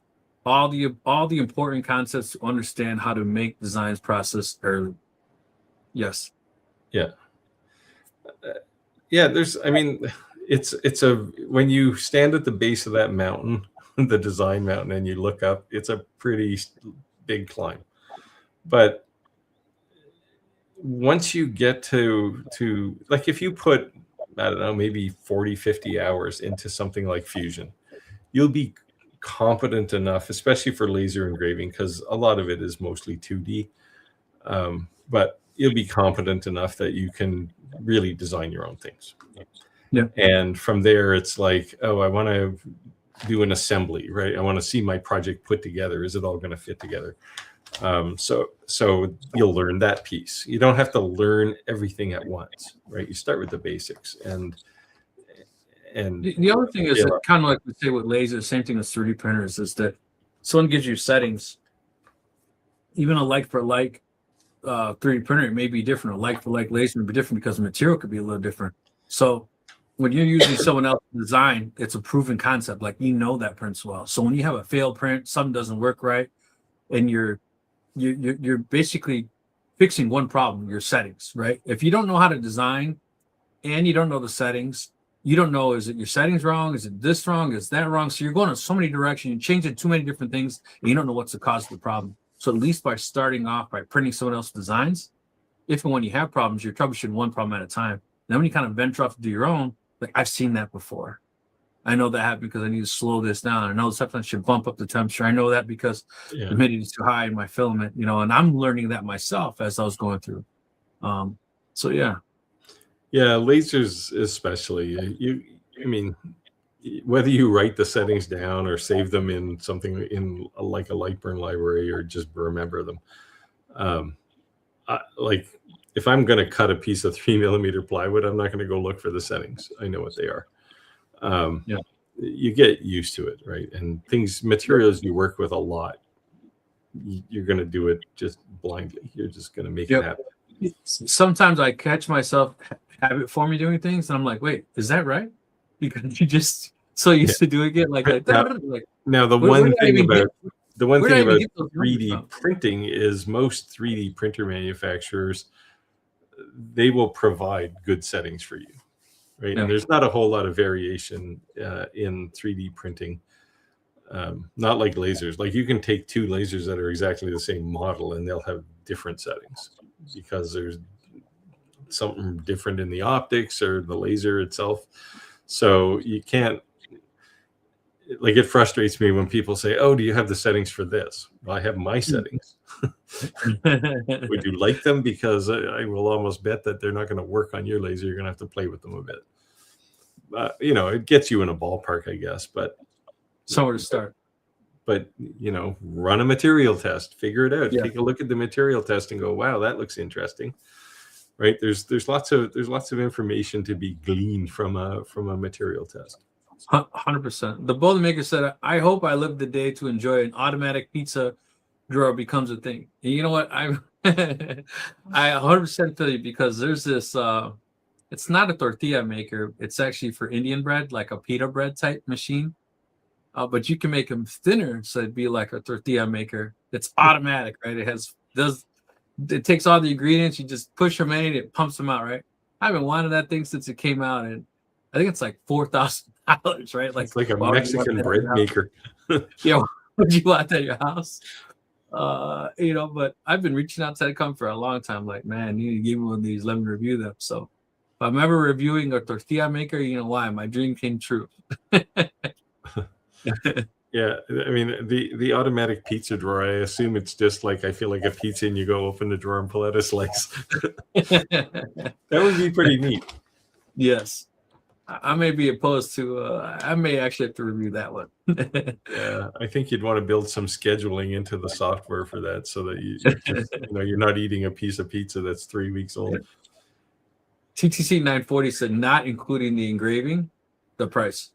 all the important concepts to understand how to make designs process early. Yes. Yeah. Yeah. I mean, it's when you stand at the base of that mountain, the design mountain, and you look up, it's a pretty big climb. But once you get to like, if you put, I don't know, maybe 40, 50 hours into something like Fusion, you'll be competent enough, especially for laser engraving, because a lot of it is mostly 2D. But you'll be competent enough that you can really design your own things. Yeah. And from there, it's like, oh, I want to do an assembly, right? I want to see my project put together. Is it all going to fit together? So you'll learn that piece. You don't have to learn everything at once, right? You start with the basics. And the other thing is that, kind of like we say with lasers, same thing as 3D printers, is that someone gives you settings. Even a like for like 3D printer, it may be different. A like for like laser may be different because the material could be a little different. So when you're using someone else's design, it's a proven concept. Like, you know, that prints well. So when you have a failed print, something doesn't work right, and you're basically fixing one problem, your settings, right? If you don't know how to design and you don't know the settings, you don't know, is it your settings wrong? Is it this wrong? Is that wrong? So you're going in so many directions, you're changing too many different things, and you don't know what's the cause of the problem. So at least by starting off by printing someone else's designs, if and when you have problems, you're troubleshooting one problem at a time. Then when you kind of venture off to do your own, like, I've seen that before. I know that happened because I need to slow this down. I know sometimes I should bump up the temperature. I know that because the humidity is too high in my filament, you know, and I'm learning that myself as I was going through. So yeah. Yeah, lasers especially. I mean, whether you write the settings down or save them in something in like a Lightburn library or just remember them. Like, if I'm going to cut a piece of 3mm plywood, I'm not going to go look for the settings. I know what they are. You get used to it, right? And materials you work with a lot, you're going to do it just blindly. You're just going to make it happen. Sometimes I catch myself habit forming doing things, and I'm like, wait, is that right? Because you just so used to doing it like now the one thing about 3D printing is most 3D printer manufacturers, they will provide good settings for you, right? And there's not a whole lot of variation in 3D printing. Not like lasers. Like, you can take two lasers that are exactly the same model and they'll have different settings because there's something different in the optics or the laser itself. So you can't, like, it frustrates me when people say, oh, do you have the settings for this? Well, I have my settings. Would you like them? Because I will almost bet that they're not going to work on your laser. You're going to have to play with them a bit. You know, it gets you in a ballpark, I guess, but somewhere to start. But, you know, run a material test, figure it out. Take a look at the material test and go, wow, that looks interesting. Right? There's lots of information to be gleaned from a material test. 100%. The Boilermaker said, I hope I live the day to enjoy an automatic pizza drawer becomes a thing. And you know what? I 100% feel you, because there's this, it's not a tortilla maker. It's actually for Indian bread, like a pita bread type machine. But you can make them thinner, so it'd be like a tortilla maker. It's automatic, right? It takes all the ingredients, you just push them in, it pumps them out, right? I haven't wanted that thing since it came out, and I think it's like $4,000, right? Like, it's like a Mexican bread maker. Yeah, would you want that at your house? You know, but I've been reaching out to that company for a long time. Like, man, you need to give me one of these, let me review them. So if I'm ever reviewing a tortilla maker, you know why? My dream came true. Yeah, I mean, the automatic pizza drawer, I assume it's just like, I feel like a pizza and you go open the drawer and pull out a slice. That would be pretty neat. Yes. I may be opposed to, I may actually have to review that one. Yeah, I think you'd want to build some scheduling into the software for that, so that you know, you're not eating a piece of pizza that's 3 weeks old. TTC 940 said, not including the engraving, the price.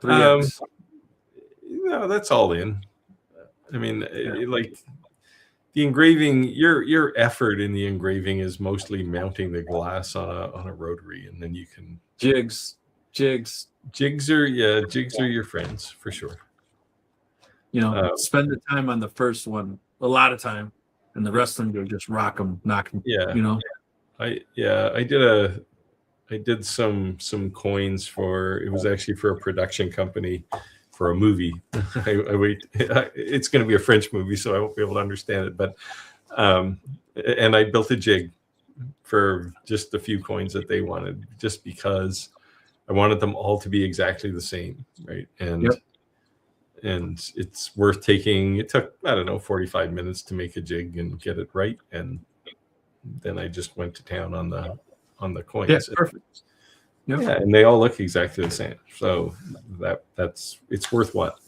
3X. No, that's all in. I mean, like, the engraving, your effort in the engraving is mostly mounting the glass on a rotary, and then you can jigs, jigs. Jigs are your friends for sure. Spend the time on the first one, a lot of time, and the rest of them you'll just rock them, knock them. Yeah. I did some coins for, it was actually for a production company for a movie. It's going to be a French movie, so I won't be able to understand it. But and I built a jig for just a few coins that they wanted, just because I wanted them all to be exactly the same, right? And it's worth taking. It took, I don't know, 45 minutes to make a jig and get it right, and then I just went to town on the coins. Yeah, perfect. Yep. Yeah, and they all look exactly the same. So it's worth what?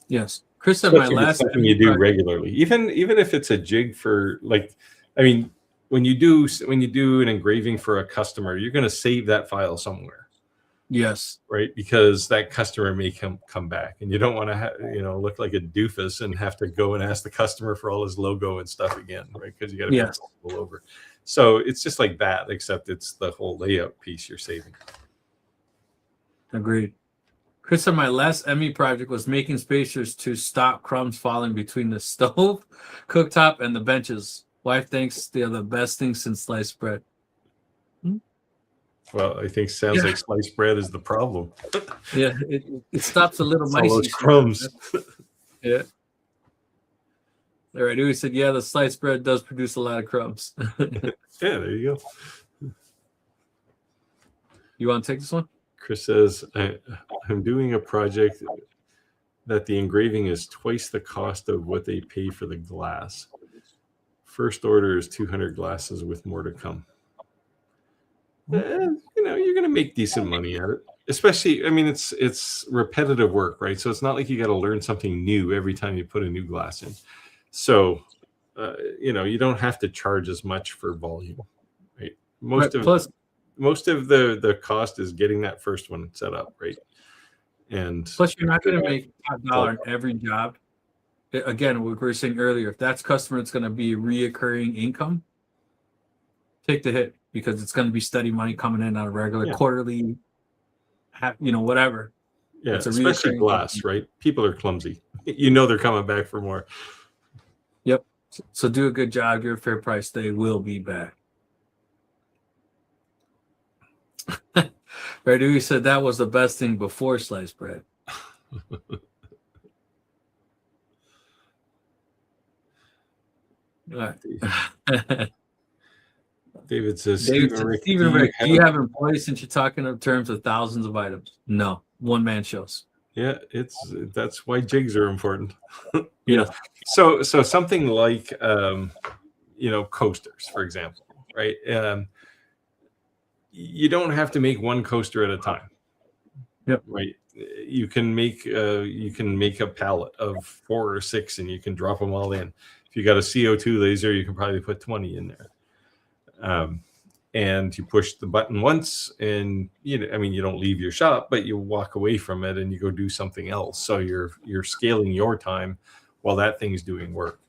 Yes. Chris said Especially my last something you do regularly. Even if it's a jig for, like, I mean, when you do an engraving for a customer, you're going to save that file somewhere. Yes. Right, because that customer may come back, and you don't want to look like a doofus and have to go and ask the customer for all his logo and stuff again, right? Because you got to all over. So it's just like that, except it's the whole layout piece you're saving. Agreed. Chris said my last ME project was making spacers to stop crumbs falling between the stove, cooktop, and the benches. Wife thinks they're the best thing since sliced bread. Well, I think sounds like sliced bread is the problem. Yeah, it stops a little all those crumbs. Yeah. All right, he said, yeah, the sliced bread does produce a lot of crumbs. Yeah, there you go. You want to take this one? Chris says, I'm doing a project that the engraving is twice the cost of what they pay for the glass. First order is 200 glasses with more to come. You're going to make decent money at it. Especially, I mean, it's repetitive work, right? So it's not like you got to learn something new every time you put a new glass in. So, you don't have to charge as much for volume, right? Most of the cost is getting that first one set up, right? And plus, you're not going to make top dollar in every job. Again, what we were saying earlier, if that's customer, it's going to be reoccurring income. Take the hit, because it's going to be steady money coming in on a regular quarterly, whatever. Yeah, especially glass, right? People are clumsy. They're coming back for more. Yep. So do a good job. You're a fair price. They will be back. Verdu said that was the best thing before sliced bread. All right. David says, Stephen Rick, do you have employees since you're talking in terms of thousands of items? No, one-man shows. Yeah, that's why jigs are important. Yeah. So something like coasters, for example, right? You don't have to make one coaster at a time. Yep. Right. You can make a pallet of 4 or 6, and you can drop them all in. If you got a CO2 laser, you can probably put 20 in there. And you push the button once, and you don't leave your shop, but you walk away from it and you go do something else. So you're scaling your time while that thing's doing work.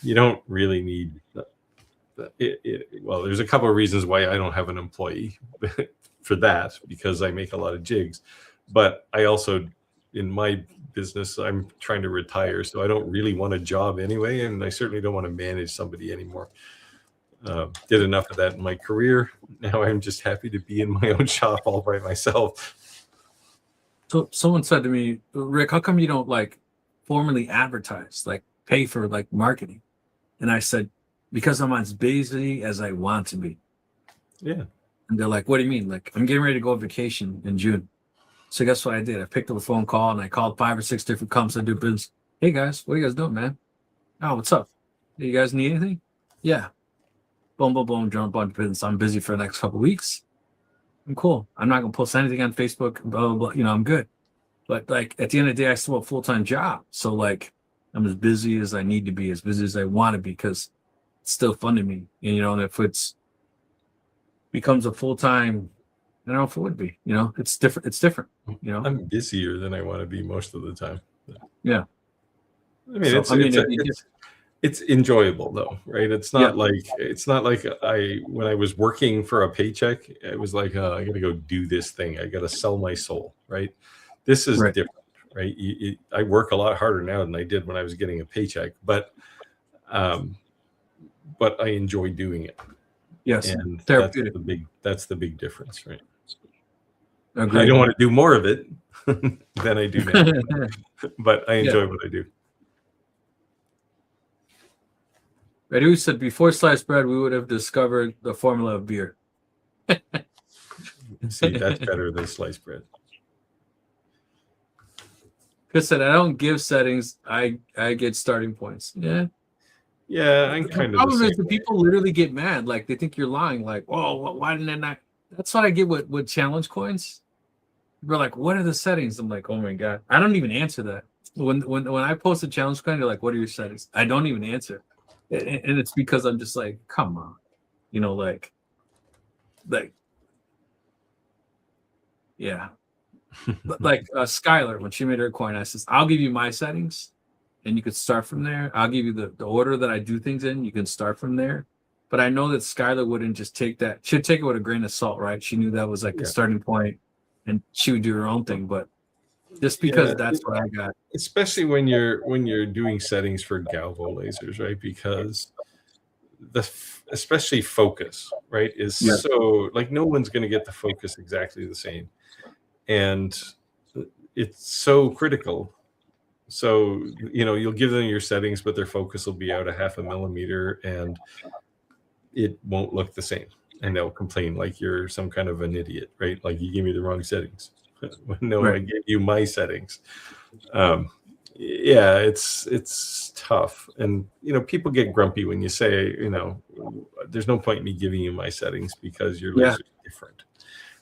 You don't really need well, there's a couple of reasons why I don't have an employee for that, because I make a lot of jigs, but I also, in my business, I'm trying to retire, so I don't really want a job anyway, and I certainly don't want to manage somebody anymore. Did enough of that in my career. Now I'm just happy to be in my own shop all by myself. So someone said to me, Rick, how come you don't formally advertise, pay for marketing? And I said, because I'm as busy as I want to be. Yeah. And they're like, what do you mean? I'm getting ready to go on vacation in June. So guess what I did? I picked up a phone call and I called 5 or 6 different companies I do business. Hey guys, what are you guys doing, man? Oh, what's up? You guys need anything? Yeah. Boom, boom, boom, jump on business. I'm busy for the next couple of weeks. I'm cool. I'm not gonna post anything on Facebook, blah, blah, blah. I'm good. But at the end of the day, I still have a full-time job. So I'm as busy as I need to be, as busy as I want to be, because it's still fun to me. And if it's becomes a full-time, I don't know if it would be. It's different. It's different. I'm busier than I want to be most of the time. Yeah. I mean, It's enjoyable though, right? It's not like when I was working for a paycheck, it was like, I got to go do this thing. I got to sell my soul, right? This is Right. different, right? I work a lot harder now than I did when I was getting a paycheck, but I enjoy doing it. Yes. And Therapeutic. that's the big difference, right? Agreed. I don't want to do more of it than I do now, but I enjoy what I do. Ready? We said before sliced bread, we would have discovered the formula of beer. See, that's better than sliced bread. Chris said, I don't give settings. I get starting points. Yeah. Yeah, I'm kind of the problem the is same that way. people literally get mad. Like they think you're lying. Like, oh, why didn't I not? That's what I get with challenge coins. We're like, what are the settings? I'm like, oh my God. I don't even answer that. When I post a challenge coin, they're like, what are your settings? I don't even answer. And it's because I'm just like, come on. You know, like yeah. Like Skyler, when she made her coin, I says, I'll give you my settings and you could start from there. I'll give you the order that I do things in. You can start from there. But I know that Skyler wouldn't just take that. She'd take it with a grain of salt, right? She knew that was like a starting point and she would do her own thing. But just because that's what I got. Especially when you're doing settings for galvo lasers, right? Because especially focus, right, is so like no one's going to get the focus exactly the same, and it's so critical. So you'll give them your settings, but their focus will be out a 0.5 millimeter, and it won't look the same, and they'll complain like you're some kind of an idiot, right? Like you gave me the wrong settings. No, I gave you my settings. Yeah, it's tough, and people get grumpy when you say, there's no point in me giving you my settings because your laser is different,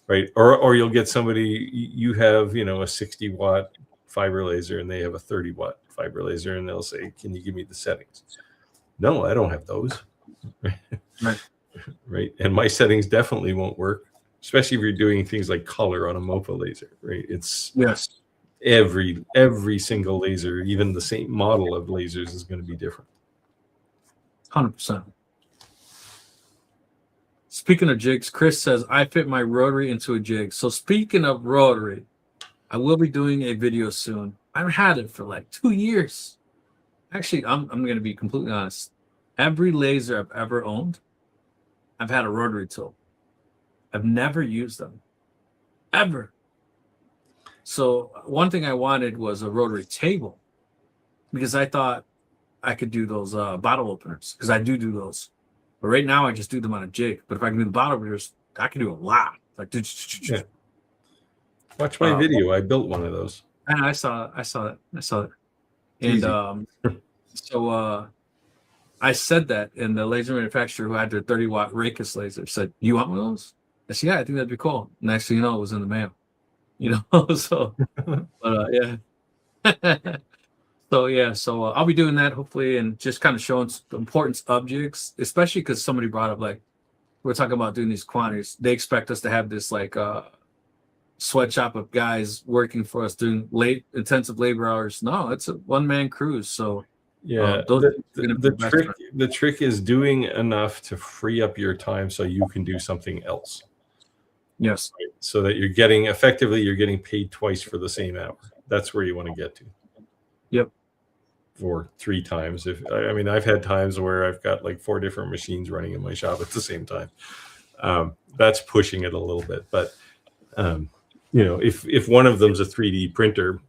right? Or you'll get somebody, you have a 60 watt fiber laser and they have a 30 watt fiber laser, and they'll say, can you give me the settings? No, I don't have those. Right. And my settings definitely won't work, especially if you're doing things like color on a MOPA laser, right? It's every single laser, even the same model of lasers, is going to be different. 100%. Speaking of jigs, Chris says, I fit my rotary into a jig. So speaking of rotary, I will be doing a video soon. I've had it for like 2 years. Actually, I'm going to be completely honest. Every laser I've ever owned, I've had a rotary tool. I've never used them. Ever. So one thing I wanted was a rotary table because I thought I could do those bottle openers because I do those. But right now I just do them on a jig. But if I can do the bottle openers, I can do a lot. Like, watch my video. I built one of those. And I saw it. And so I said that, and the laser manufacturer who had their 30 watt Rakis laser said, you want one of those? I said, yeah, I think that'd be cool. Next thing you know, it was in the mail. So but so I'll be doing that hopefully, and just kind of showing the importance of jigs, especially because somebody brought up, like, we're talking about doing these quantities. They expect us to have this like sweatshop of guys working for us doing intensive labor hours. No, it's a one-man crews. So the trick is doing enough to free up your time so you can do something else. Yes. Right? So that you're getting paid twice for the same hour. That's where you want to get to. Yep. Or 3 times. I've had times where I've got like 4 different machines running in my shop at the same time. That's pushing it a little bit, but if one of them's a 3D printer,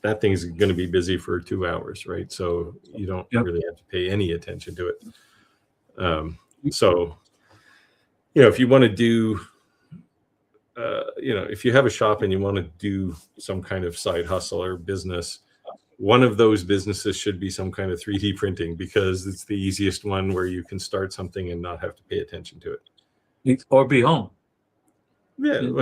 that thing's going to be busy for 2 hours, right? So you don't really have to pay any attention to it. So if you want to do, if you have a shop and you want to do some kind of side hustle or business, one of those businesses should be some kind of 3D printing, because it's the easiest one where you can start something and not have to pay attention to it. Or be home. Yeah, you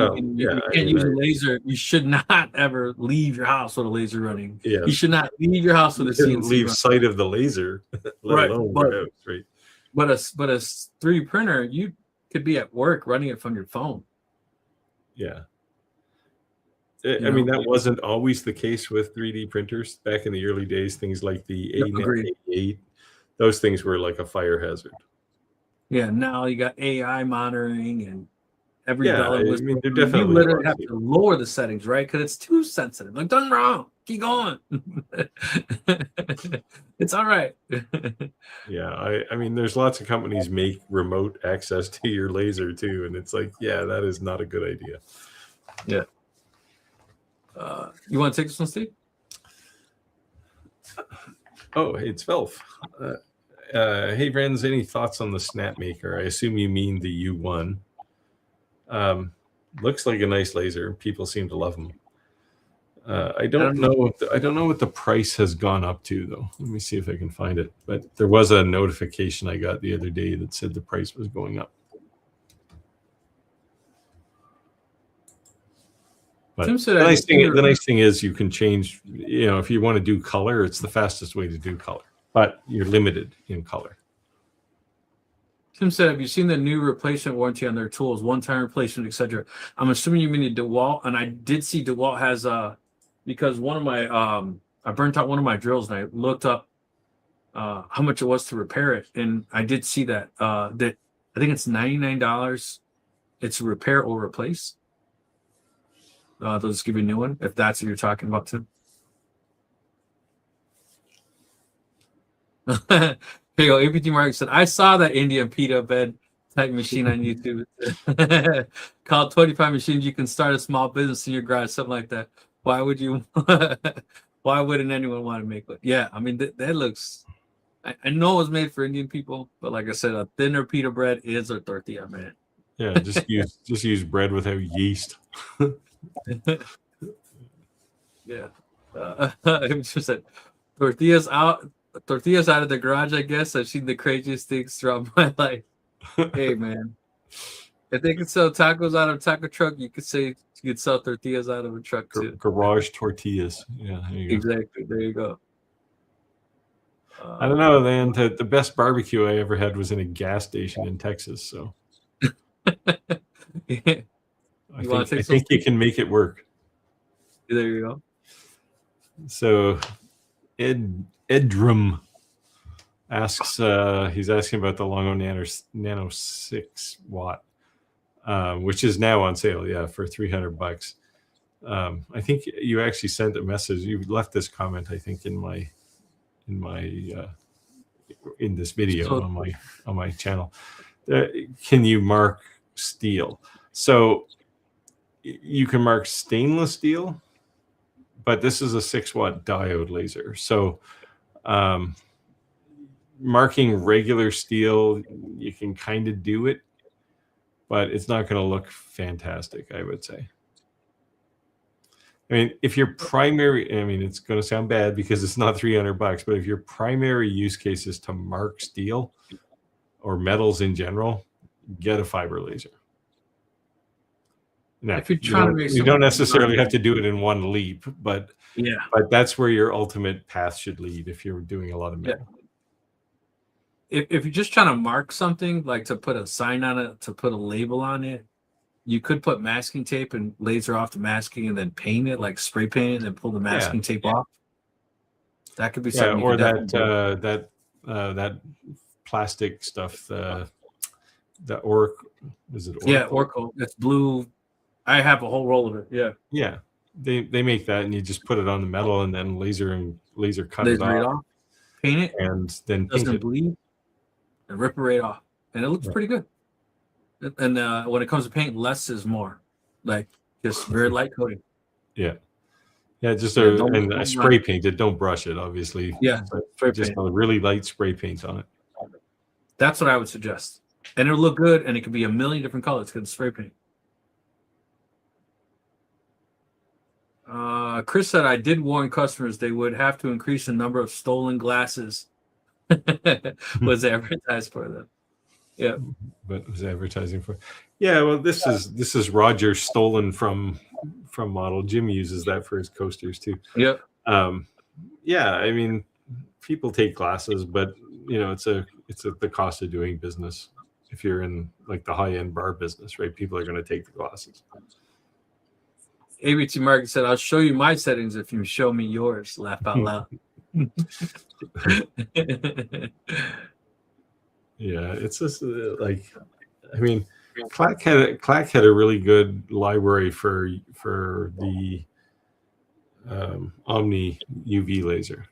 can't use a laser. You should not ever leave your house with a laser running. Yeah, you should not leave your house with a CNC. Leave sight of the laser, let alone your house, right? But a 3D printer, you could be at work running it from your phone. Yeah. That wasn't always the case with 3D printers back in the early days. Things like the A8 those things were like a fire hazard. Yeah, now you got AI monitoring and every Yeah, bell and I whistle. mean, they're You definitely literally have to lower the settings, right? Because it's too sensitive. Like, done wrong. Keep going. It's all right. Yeah, I mean, there's lots of companies make remote access to your laser too, and it's like, yeah, that is not a good idea. Yeah. You want to take this one, Steve? Oh, hey, it's Velf. Hey, friends, any thoughts on the snap maker? I assume you mean the U1. Looks like a nice laser. People seem to love them. I don't know what the price has gone up to, though. Let me see if I can find it. But there was a notification I got the other day that said the price was going up. But the nice thing is you can change, if you want to do color, it's the fastest way to do color, but you're limited in color. Tim said, have you seen the new replacement warranty on their tools, one-time replacement, etc.? I'm assuming you mean DeWalt, and I did see DeWalt has because one of my I burnt out one of my drills and I looked up how much it was to repair it, and I did see that that I think it's $99. It's a repair or replace. They'll just give you a new one if that's what you're talking about, Tim. Here you go. APT Mark said, I saw that Indian pita bed type machine on YouTube called 25 Machines. You can start a small business in your garage, something like that. Why would you? Why wouldn't anyone want to make one? Yeah, I mean, that looks. I know it was made for Indian people, but like I said, a thinner pita bread is a tortilla, man. Yeah, just use bread without yeast. Yeah, it was just said tortillas out of the garage. I guess I've seen the craziest things throughout my life. Hey, man, if they could sell tacos out of a taco truck, you could say you could sell tortillas out of a truck too. Garage tortillas. Yeah, there you go. Exactly. There you go. I don't know, man. The best barbecue I ever had was in a gas station in Texas. So Yeah. I think you can make it work. There you go. So Edrum asks, he's asking about the Longo Nano 6 watt, which is now on sale, yeah, for $300. I think you actually sent a message. You left this comment, I think, in this video on my channel. Can you mark steel? So you can mark stainless steel, but this is a 6-watt diode laser. So marking regular steel, you can kind of do it, but it's not going to look fantastic, I would say. I mean, if your primary, it's going to sound bad because it's not $300, but if your primary use case is to mark steel or metals in general, get a fiber laser. Now, if you're trying to make you don't necessarily have to do it in one leap, but that's where your ultimate path should lead if you're doing a lot of metal. Yeah. If you're just trying to mark something, like to put a sign on it, to put a label on it, you could put masking tape and laser off the masking and then paint it, like spray paint it and then pull the masking tape off. That could be something. Or that plastic stuff. Is it Oracle? Yeah, Oracle. It's blue. I have a whole roll of it. Yeah. Yeah. They make that and you just put it on the metal and then laser cut it off, paint it, and then doesn't bleed, and rip it right off, and it looks pretty good. And when it comes to paint, less is more. Like just very light coating. Yeah. Yeah, just a spray paint it. Don't brush it, obviously. Yeah, just a really light spray paint on it. That's what I would suggest. And it'll look good, and it could be a million different colors because it's spray paint. Chris said, I did warn customers they would have to increase the number of stolen glasses was advertised for them. Yeah. But was advertising for. Yeah, well, this is Roger stolen from model. Jim uses that for his coasters too. Yep. Yeah, I mean, people take glasses, but it's the cost of doing business. If you're in like the high-end bar business, right? People are going to take the glasses. ABT Market said, I'll show you my settings if you show me yours. Laugh out loud. Yeah, it's just like, I mean, Clack had a really good library for the Omni UV laser,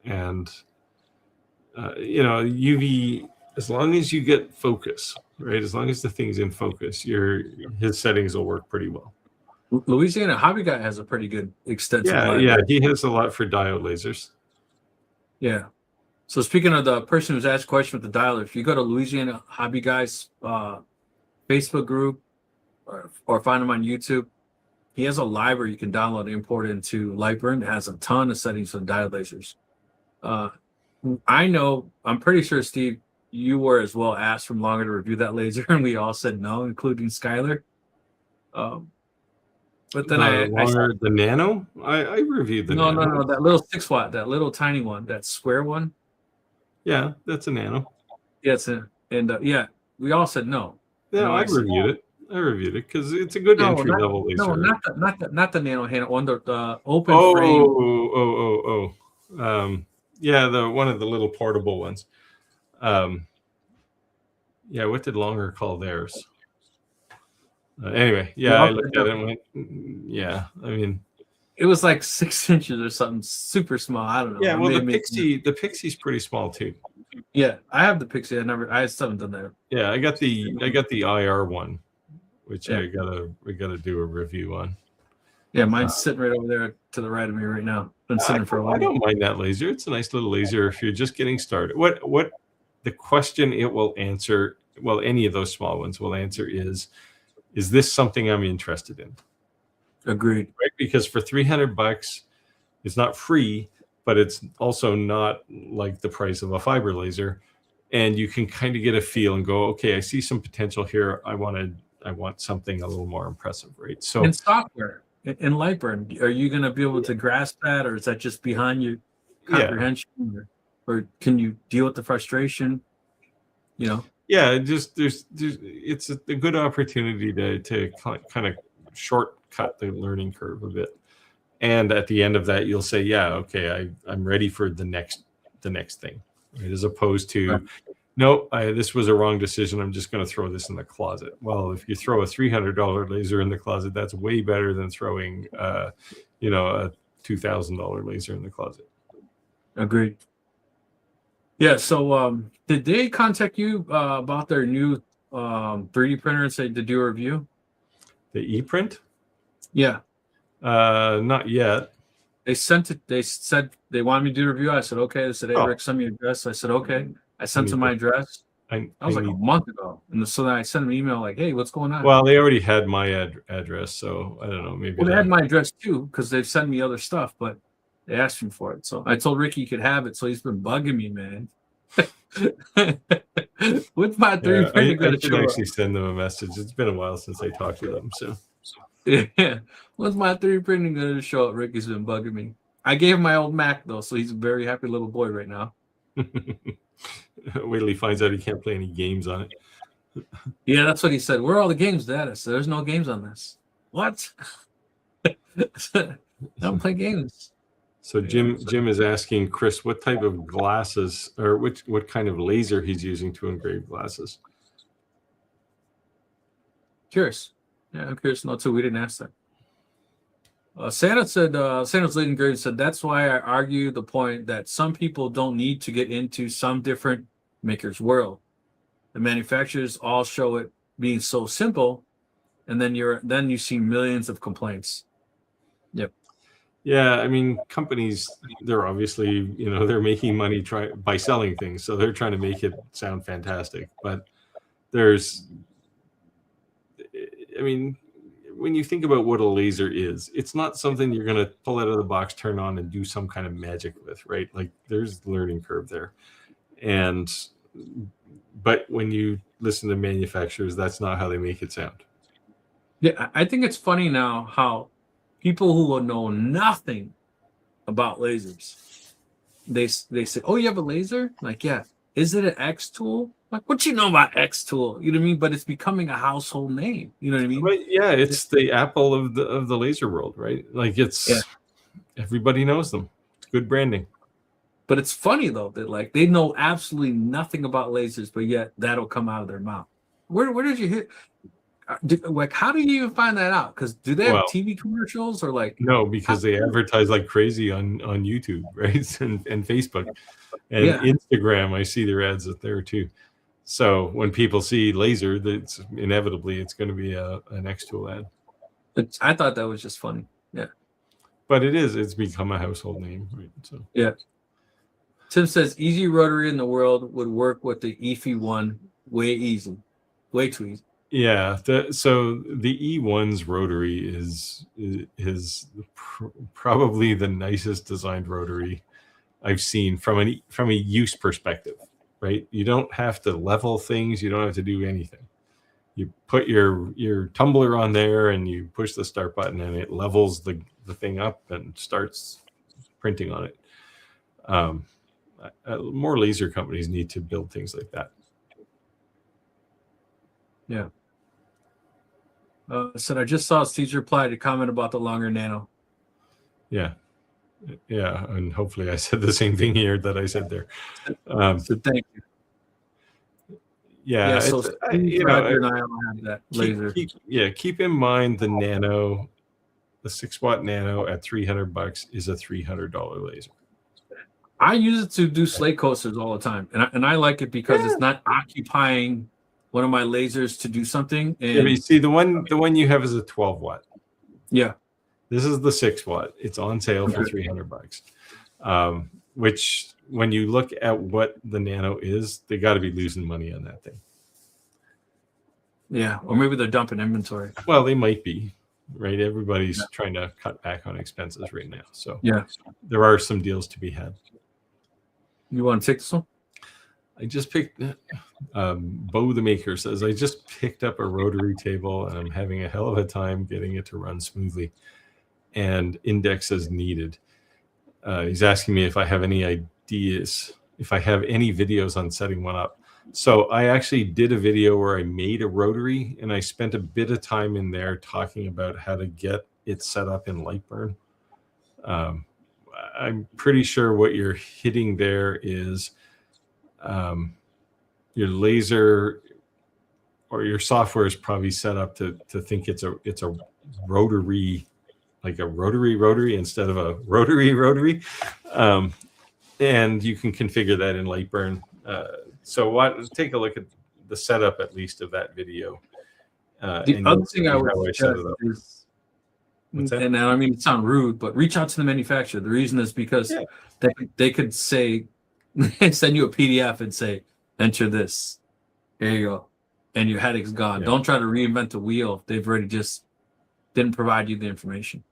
and UV, as long as you get focus, right? As long as the thing's in focus, his settings will work pretty well. Louisiana Hobby Guy has a pretty good extensive Yeah, library. he has a lot for diode lasers. Yeah. So speaking of the person who's asked a question with the dialer, if you go to Louisiana Hobby Guys Facebook group or find him on YouTube, he has a library you can download and import into Lightburn. It has a ton of settings for diode lasers. I'm pretty sure, Steve, you were as well asked from Longer to review that laser, and we all said no, including Skyler. But then the Nano, I reviewed the Nano. No, that little 6-watt, that little tiny one, that square one. Yeah, that's a Nano. Yes, yeah, we all said no. Yeah, I reviewed it. I reviewed it because it's a good entry level laser. No, not the Nano handle one, the open frame. Yeah, one of the little portable ones. Yeah, what did Longer call theirs? Anyway, yeah, I looked at it and went, yeah, I mean, it was like 6 inches or something, super small. I don't know. Yeah, well, the Pixie's pretty small too. Yeah, I have the Pixie. I still haven't done that. Yeah, I got the IR one, which we gotta do a review on. Yeah, mine's sitting right over there to the right of me right now. Been sitting for a while. I don't mind that laser. It's a nice little laser if you're just getting started. What the question it will answer, well, any of those small ones will answer is this something I'm interested in? Agreed. Right? Because for $300, it's not free, but it's also not like the price of a fiber laser. And you can kind of get a feel and go, okay, I see some potential here. I want something a little more impressive, right? So in software, in Lightburn, are you going to be able to grasp that, or is that just behind your comprehension, or can you deal with the frustration? Yeah, it's a good opportunity to kind of shortcut the learning curve a bit, and at the end of that, you'll say, yeah, okay, I'm ready for the next thing, right? As opposed to, no, this was a wrong decision. I'm just going to throw this in the closet. Well, if you throw a $300 laser in the closet, that's way better than throwing, a $2,000 laser in the closet. Agreed. Yeah. So, did they contact you about their new 3D printer and say to do a review? The ePrint? Yeah. Not yet. They sent it. They said they wanted me to do a review. I said okay. They said, hey, Rick, send me your address. I said okay. I sent them my address. That was like a month ago, and so then I sent them an email like, hey, what's going on? Well, they already had my address, so I don't know. Maybe they had my address too because they've sent me other stuff, but they asked me for it. So I told Ricky he could have it. So he's been bugging me, man. What's my 3D printer? I should actually send them a message. It's been a while since I talked to them. So yeah, when's my 3D printing going to show up? Ricky's been bugging me. I gave him my old Mac though, so he's a very happy little boy right now. Wait till he finds out he can't play any games on it. Yeah, that's what he said. Where are all the games, Dad? I said, there's no games on this. What? I don't play games. So Jim is asking Chris what type of glasses or what kind of laser he's using to engrave glasses. Curious. Yeah, I'm curious to know too. We didn't ask that. Santa said, Santa's leading grade said, that's why I argue the point that some people don't need to get into some different maker's world. The manufacturers all show it being so simple, and then you see millions of complaints. Yep. Yeah, I mean, companies, they're obviously, they're making money by selling things, so they're trying to make it sound fantastic. But when you think about what a laser is, it's not something you're going to pull out of the box, turn on, and do some kind of magic with, right? Like there's the learning curve there. But when you listen to manufacturers, that's not how they make it sound. Yeah, I think it's funny now how people who will know nothing about lasers, they say, oh, you have a laser? Like, yeah. Is it an X tool? Like, what you know about X tool? You know what I mean? But it's becoming a household name. You know what I mean? Right. Yeah, it's the Apple of the laser world, right? Like everybody knows them. It's good branding. But it's funny though that like they know absolutely nothing about lasers, but yet that'll come out of their mouth. Where did you hear? Like, how do you even find that out? Because do they have Well, TV commercials or like? No, because they advertise like crazy on YouTube, right? And Facebook and Yeah. Instagram. I see their ads up there too. So when people see laser, that's inevitably it's going to be an X-Tool ad. I thought that was just funny. Yeah. But it's become a household name, right? So Yeah. Tim says easy rotary in the world would work with the Ep1 way easy, way too easy. yeah, so the E1's rotary is probably the nicest designed rotary I've seen from a use perspective, right? You don't have to level things, you don't have to do anything. You put your tumbler on there and you push the start button and it levels the thing up and starts printing on it. More laser companies need to build things like that. Yeah. Said I just saw Steve's reply to comment about the longer nano. Yeah, and hopefully I said the same thing here that I said there. So thank you. Yeah, so Roger and I all have that laser. Keep in mind the nano, the 6-watt nano at $300 is a $300 laser. I use it to do slate coasters all the time, and I like it because it's not occupying one of my lasers to do something. And but you see the one you have is a 12-watt. Yeah. This is the 6-watt. It's on sale for $300. Which when you look at what the nano is, they got to be losing money on that thing. Yeah, or maybe they're dumping inventory. Well, they might be, right? Everybody's trying to cut back on expenses right now. So yeah, there are some deals to be had. You want to take this one? I just picked, Bo the Maker says, I just picked up a rotary table and I'm having a hell of a time getting it to run smoothly and index as needed. He's asking me if I have any ideas, if I have any videos on setting one up. So I actually did a video where I made a rotary and I spent a bit of time in there talking about how to get it set up in Lightburn. I'm pretty sure what you're hitting there is your laser or your software is probably set up to think it's a rotary, like a rotary instead of a rotary. And you can configure that in Lightburn. So take a look at the setup at least of that video. The other thing I would suggest is, and I mean, it sounds rude, but reach out to the manufacturer. The reason is because they could say, send you a PDF and say, enter this. There you go. And your headache's gone. Yeah. Don't try to reinvent the wheel. They've already just didn't provide you the information.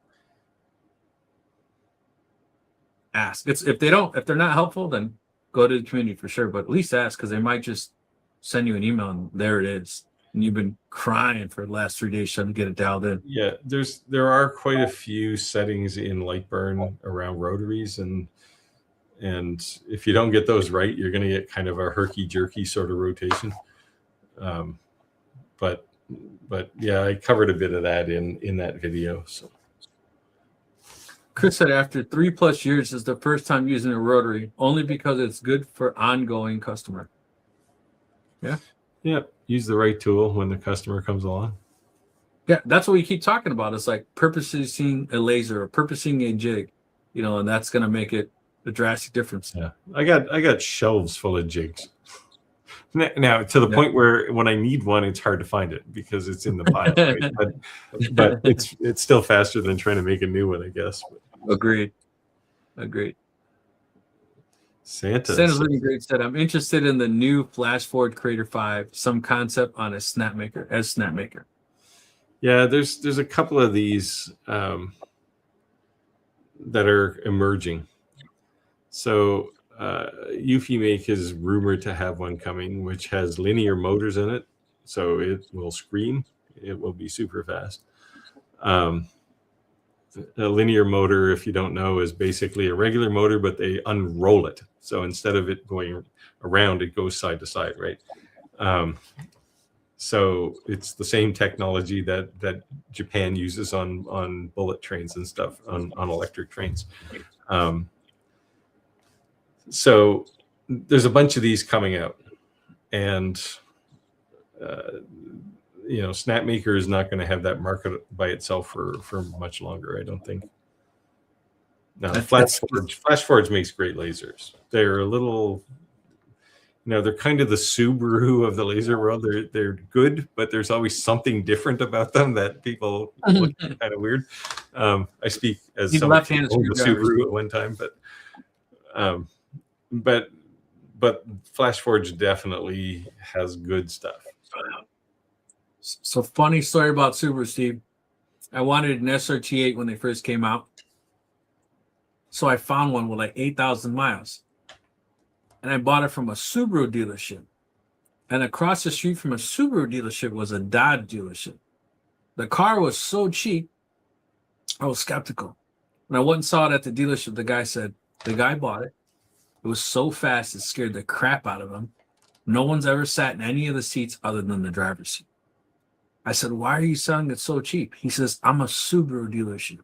Ask. If they're not helpful, then go to the community for sure. But at least ask, because they might just send you an email and there it is. And you've been crying for the last 3 days trying to get it dialed in. Yeah, there are quite a few settings in Lightburn around rotaries, and if you don't get those right, you're going to get kind of a herky-jerky sort of rotation. But yeah, I covered a bit of that in that video. So Chris said after 3+ years is the first time using a rotary, only because it's good for ongoing customer. Yeah. Yeah. Use the right tool when the customer comes along. Yeah, that's what we keep talking about. It's like purposing a laser or purposing a jig, and that's going to make it a drastic difference. Yeah. I got shelves full of jigs. Now, to the point where when I need one, it's hard to find it because it's in the pile. Right? but it's still faster than trying to make a new one, I guess. Agreed. Santa's Living Great said, I'm interested in the new Flash Forward Creator 5, some concept on a snapmaker. Yeah, there's a couple of these that are emerging. So Eufy is rumored to have one coming, which has linear motors in it, so it will scream. It will be super fast. A linear motor, if you don't know, is basically a regular motor, but they unroll it. So instead of it going around, it goes side to side, right? So it's the same technology that Japan uses on bullet trains and stuff, on electric trains. So there's a bunch of these coming out, and Snapmaker is not going to have that market by itself for much longer, I don't think. Now, FlashForge makes great lasers. They're a little, they're kind of the Subaru of the laser world. They're good, but there's always something different about them that people look kind of weird. I speak as someone who owned a Subaru at one time, but FlashForge definitely has good stuff. So funny story about Subaru, Steve. I wanted an SRT8 when they first came out. So I found one with like 8,000 miles. And I bought it from a Subaru dealership. And across the street from a Subaru dealership was a Dodge dealership. The car was so cheap, I was skeptical. When I went and saw it at the dealership, the guy bought it. It was so fast, it scared the crap out of him. No one's ever sat in any of the seats other than the driver's seat. I said, why are you selling it so cheap? He says, I'm a Subaru dealership.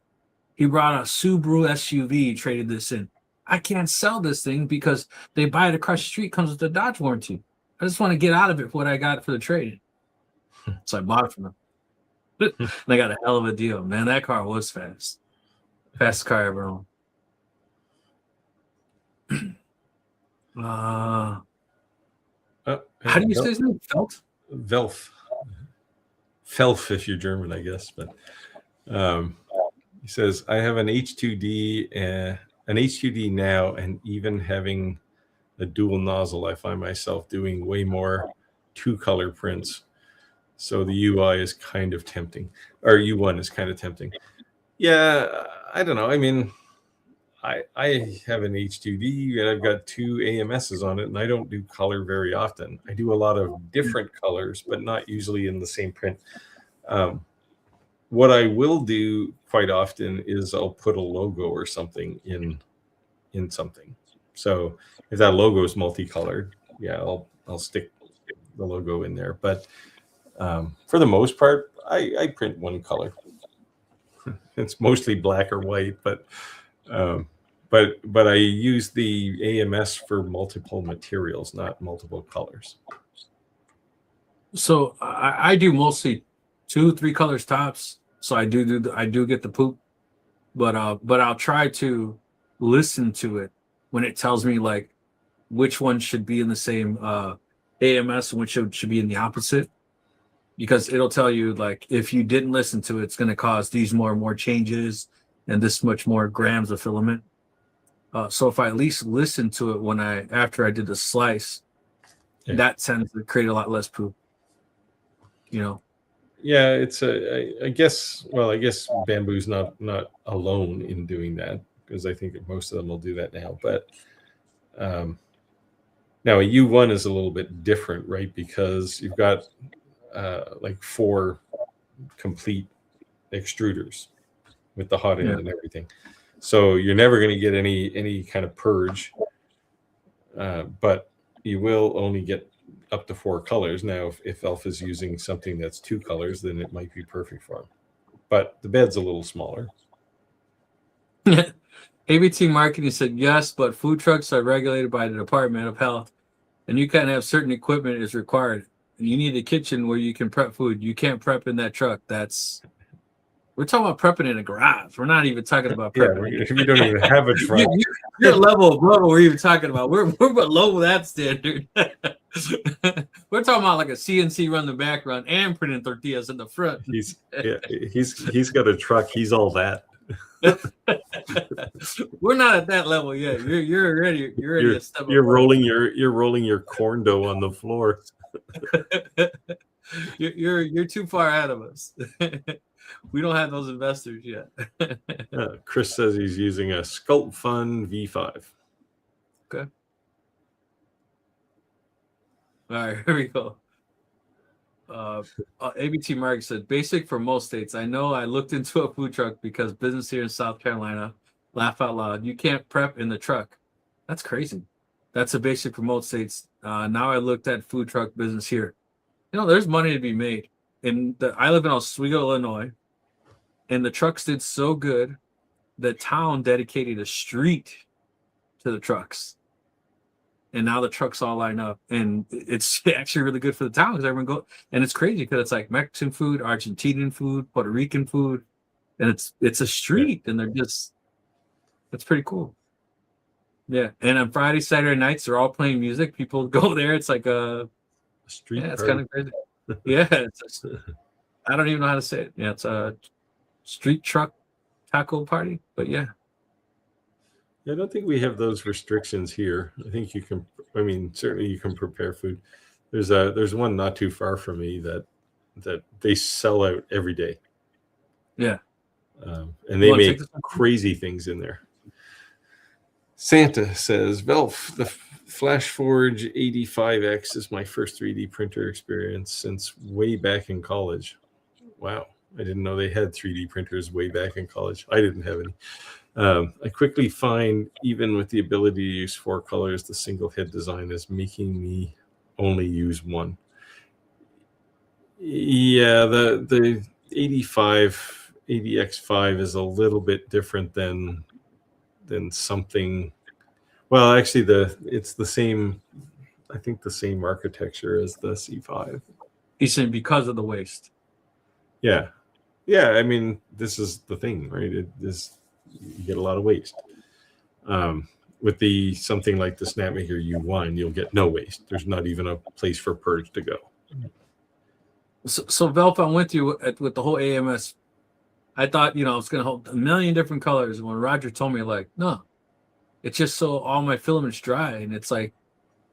He brought a Subaru SUV, traded this in. I can't sell this thing because they buy it across the street, comes with a Dodge warranty. I just want to get out of it for what I got for the trade. So I bought it from them. And I got a hell of a deal. Man, that car was fast. Fastest car I ever owned. How do you say his name? Velf. Felf if you're German, I guess. But he says, I have an H2D now, and even having a dual nozzle, I find myself doing way more 2-color prints. So the UI is kind of tempting, or U1 is kind of tempting. Yeah, I don't know. I mean, I have an H2D and I've got 2 AMSs on it, and I don't do color very often. I do a lot of different colors, but not usually in the same print. What I will do quite often is I'll put a logo or something in something. So if that logo is multicolored, yeah, I'll stick the logo in there. But for the most part, I print one color. It's mostly black or white, but I use the AMS for multiple materials, not multiple colors. So I do mostly 2-3 colors tops. So I do get the poop, but I'll try to listen to it when it tells me like which one should be in the same AMS and which should be in the opposite, because it'll tell you like if you didn't listen to it, it's going to cause these more changes and this much more grams of filament. So if I at least listen to it after I did the slice, that tends to create a lot less poop. Yeah, it's I guess Bamboo's not alone in doing that, because I think most of them will do that now. But now a U1 is a little bit different, right? Because you've got like 4 complete extruders with the hot end and everything. So you're never going to get any kind of purge, but you will only get up to 4 colors. Now, if Elf is using something that's 2 colors, then it might be perfect for him. But the bed's a little smaller. ABT Marketing said, yes, but food trucks are regulated by the Department of Health, and you can't have certain equipment is required. You need a kitchen where you can prep food. You can't prep in that truck. We're talking about prepping in a garage. We're not even talking about prepping. Yeah, we don't even have a truck. You're a level above what we're even talking about. We're below that standard. We're talking about like a CNC run the back run and printing tortillas in the front. He's got a truck. He's all that. We're not at that level yet. You're already a step you're rolling your corn dough on the floor. You're too far ahead of us. We don't have those investors yet. Chris says he's using a Sculpt Fun V5. Okay. All right, here we go. ABT Mark said, basic for most states. I know I looked into a food truck because business here in South Carolina, laugh out loud. You can't prep in the truck. That's crazy. That's a basic for most states. Now I looked at food truck business here. There's money to be made. I live in Oswego, Illinois, and the trucks did so good, the town dedicated a street to the trucks. and now the trucks all line up, and it's actually really good for the town because everyone go, and it's crazy because it's like Mexican food, Argentinian food, Puerto Rican food, and it's a street, and they're just, it's pretty cool. Yeah, and on Friday, Saturday nights, they're all playing music. People go there. It's like a street. Yeah, it's kind of crazy. Yeah, I don't even know how to say it. Yeah, it's a street truck taco party. But yeah, I don't think we have those restrictions here. I think you can. I mean, certainly you can prepare food. There's one not too far from me that they sell out every day. Yeah, and they make crazy things in there. Santa says, Velf, the FlashForge 85X is my first 3D printer experience since way back in college. Wow. I didn't know they had 3D printers way back in college. I didn't have any. I quickly find, even with the ability to use 4 colors, the single head design is making me only use one. Yeah, the 85 80X5 is a little bit different than something. Well, actually, it's the same. I think the same architecture as the C5. He's saying because of the waste. Yeah. I mean, this is the thing, right? You get a lot of waste. With something like the Snapmaker U1, you'll get no waste. There's not even a place for purge to go. So Velp, I'm with you with the whole AMS. I thought, it's going to hold a million different colors. And when Roger told me, like, no, it's just so all my filament's dry and it's like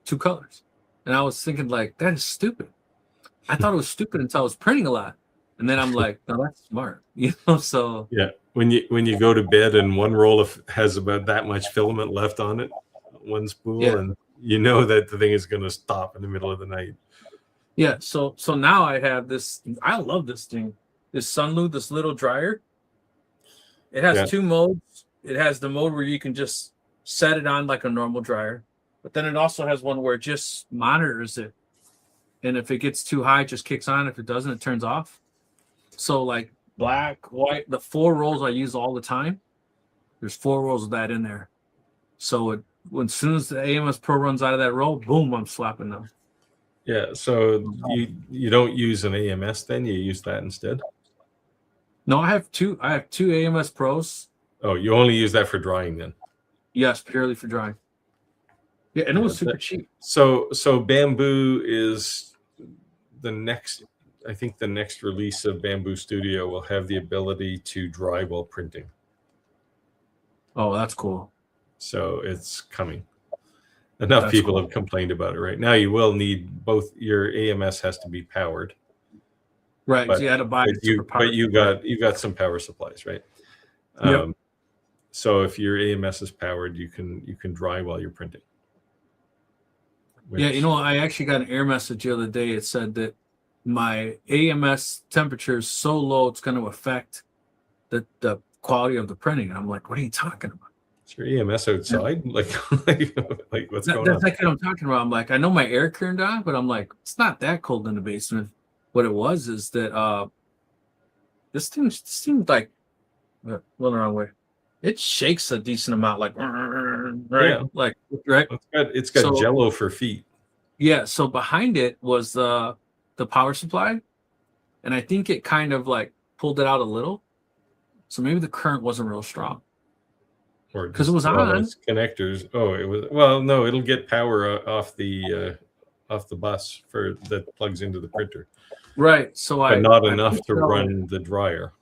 2 colors. And I was thinking, like, that is stupid. I thought it was stupid until I was printing a lot. And then I'm like, no, that's smart. So. Yeah. When you go to bed and one roll has about that much filament left on it, one spool, and you know that the thing is going to stop in the middle of the night. Yeah. So now I have this. I love this thing. This Sunlu, this little dryer. It has 2 modes. It has the mode where you can just set it on like a normal dryer, but then it also has one where it just monitors it. And if it gets too high, it just kicks on. If it doesn't, it turns off. So like black, white, the 4 rolls I use all the time, there's 4 rolls of that in there. So as soon as the AMS Pro runs out of that roll, boom, I'm swapping them. Yeah. So you don't use an AMS then? You use that instead? No, I have two AMS Pros. Oh, you only use that for drying then? Yes, purely for drying. Yeah, and it was super cheap. So Bamboo is the next. I think the next release of Bamboo Studio will have the ability to dry while printing. Oh, that's cool. So it's coming. Enough people have complained about it right now. You will need both. Your AMS has to be powered. Right, so you had to buy but you got some power supplies, right? Yep. So if your AMS is powered, you can dry while you're printing. Yeah, I actually got an error message the other day. It said that my AMS temperature is so low it's going to affect the quality of the printing. And I'm like, what are you talking about? Is your EMS outside? Yeah. Like what's going on? That's like what I'm talking about. I'm like, I know my air turned on, but I'm like, it's not that cold in the basement. What it was is that this thing seemed like went the wrong way. It shakes a decent amount, like right, yeah. Like right. It's got Jello for feet. Yeah. So behind it was the power supply, and I think it kind of like pulled it out a little. So maybe the current wasn't real strong. Because it was on connectors. Oh, it was. Well, no, it'll get power off the bus that plugs into the printer. Right. So but not enough to run the dryer.